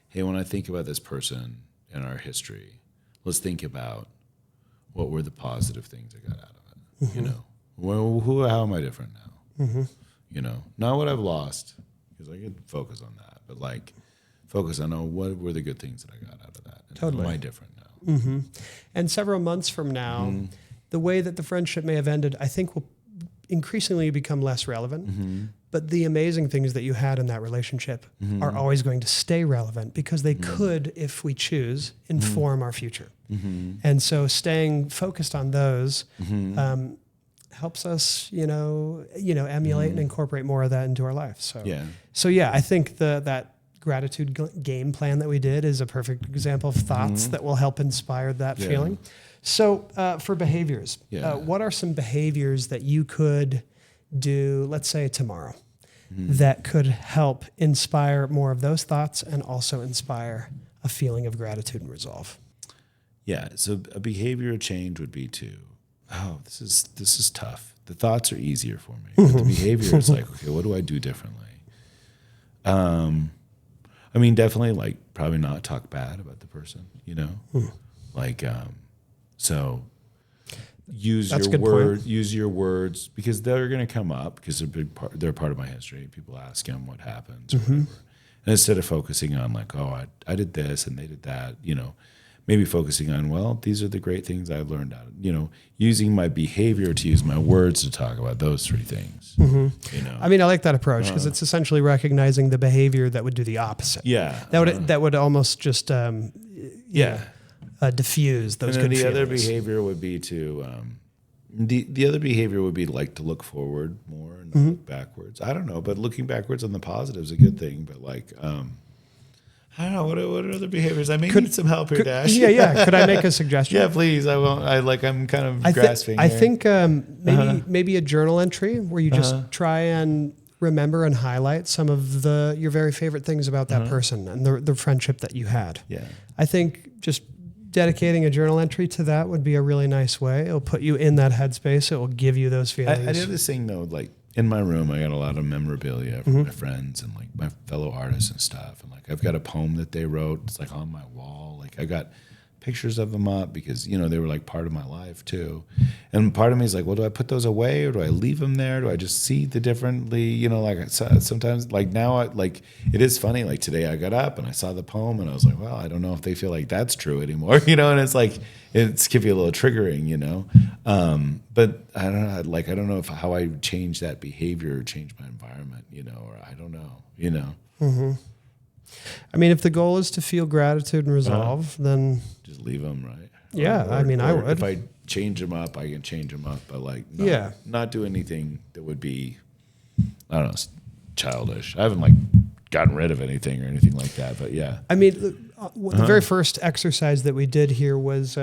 hey, when I think about this person in our history, let's think about what were the positive things I got out of it. You know, how am I different now? You know, not what I've lost, because I could focus on that, but like focus on what were the good things that I got out of that. And Totally. How am I different now? And several months from now, the way that the friendship may have ended, I think will increasingly become less relevant. But the amazing things that you had in that relationship are always going to stay relevant because they could, if we choose, inform our future. And so staying focused on those helps us, emulate and incorporate more of that into our life. So yeah, I think that gratitude game plan that we did is a perfect example of thoughts that will help inspire that feeling. So for behaviors, what are some behaviors that you could do, let's say tomorrow, that could help inspire more of those thoughts and also inspire a feeling of gratitude and resolve? Yeah, so a behavior change would be this is tough. The thoughts are easier for me. But the behavior is like, okay, what do I do differently? I mean, definitely like probably not talk bad about the person, like, so use your words because they're going to come up because they're part of my history. People ask them what happens or whatever. And instead of focusing on like, oh, I did this and they did that, maybe focusing on, well, these are the great things I've learned out of, using my behavior to use my words to talk about those three things. I mean, I like that approach because it's essentially recognizing the behavior that would do the opposite. Yeah. That would almost just, diffuse those And then good the other feelings. behavior would be to the other behavior would be like to look forward more and not look backwards. I don't know, but looking backwards on the positive is a good thing. But like, I don't know what are other behaviors. I may need some help here, Dash. Yeah. Could I make a suggestion? Yeah, please. I won't. I'm kind of I grasping. think here. maybe a journal entry where you just try and remember and highlight some of your very favorite things about that person and the friendship that you had. Yeah. I think just dedicating a journal entry to that would be a really nice way. It'll put you in that headspace. It will give you those feelings. I do this thing though, like in my room, I got a lot of memorabilia from my friends and like my fellow artists and stuff. And like I've got a poem that they wrote. It's like on my wall. Like I got pictures of them up because they were like part of my life too. And part of me is like, well, do I put those away or do I leave them there? Do I just see the differently? Like sometimes like now it is funny. Like today I got up and I saw the poem and I was like, well, I don't know if they feel like that's true anymore, and it's like, it's can be a little triggering, but I don't know, like, I don't know how I change that behavior or change my environment, or I don't know, I mean, if the goal is to feel gratitude and resolve, then just leave them, right? Yeah, I mean, I would. If I change them up, I can change them up, but like, not do anything that would be, I don't know, childish. I haven't like gotten rid of anything or anything like that, but yeah. I mean, the very first exercise that we did here was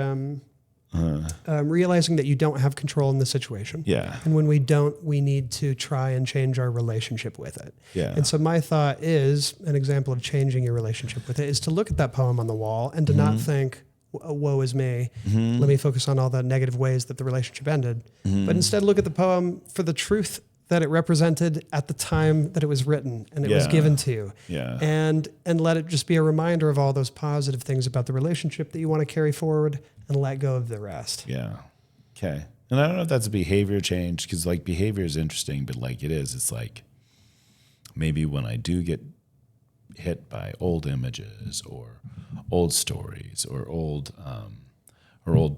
realizing that you don't have control in the situation. Yeah. And when we don't, we need to try and change our relationship with it. Yeah. And so my thought is, an example of changing your relationship with it is to look at that poem on the wall and to not think, woe is me. Let me focus on all the negative ways that the relationship ended. But instead look at the poem for the truth that it represented at the time that it was written and it was given to you. Yeah. And let it just be a reminder of all those positive things about the relationship that you want to carry forward and let go of the rest. Yeah. Okay. And I don't know if that's a behavior change, because like behavior is interesting, but like it's like maybe when I do get hit by old images or old stories or old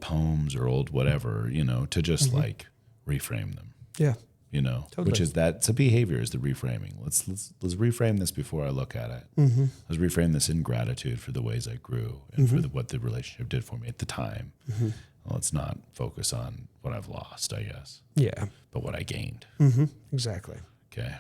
poems or old whatever, to just like reframe them. Yeah. Totally. Which is that's a behavior, is the reframing. Let's reframe this before I look at it. Let's reframe this in gratitude for the ways I grew and for what the relationship did for me at the time. Let's not focus on what I've lost, I guess. Yeah. But what I gained. Exactly. Okay.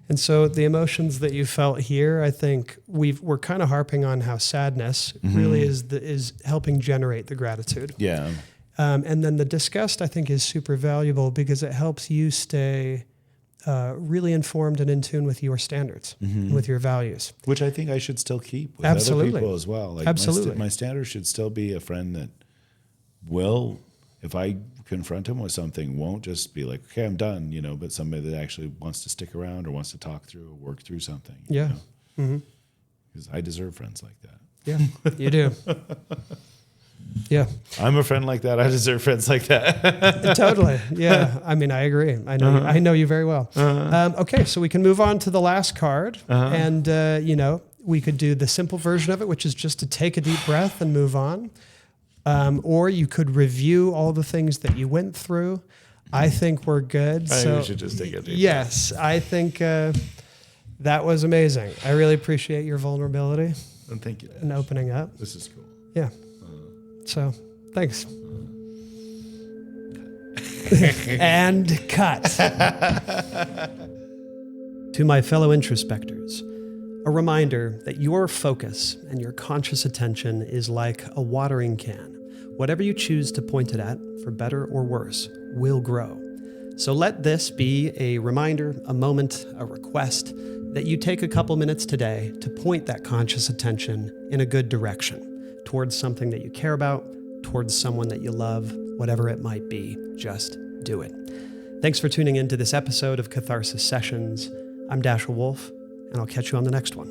And so the emotions that you felt here, I think we're kind of harping on how sadness really is helping generate the gratitude. Yeah. And then the disgust, I think, is super valuable because it helps you stay really informed and in tune with your standards, with your values. Which I think I should still keep with Absolutely. other people as well. Like Absolutely. My standard should still be a friend that will, if I confront him with something, won't just be like, okay, I'm done, but somebody that actually wants to stick around or wants to talk through or work through something. Yeah. Because I deserve friends like that. Yeah, you do. Yeah. I'm a friend like that. I deserve friends like that. Totally. Yeah. I mean, I agree. I know you very well. Okay. So we can move on to the last card and, we could do the simple version of it, which is just to take a deep breath and move on. Or you could review all the things that you went through. I think we're good. I think we should just take a deep breath. Yes. I think, that was amazing. I really appreciate your vulnerability. And thank you. And opening up. This is cool. Yeah. So, thanks. And cut. To my fellow introspectors, a reminder that your focus and your conscious attention is like a watering can. Whatever you choose to point it at, for better or worse, will grow. So let this be a reminder, a moment, a request that you take a couple minutes today to point that conscious attention in a good direction. Towards something that you care about, towards someone that you love, whatever it might be, just do it. Thanks for tuning in to this episode of Catharsis Sessions. I'm Dashiell Wolf, and I'll catch you on the next one.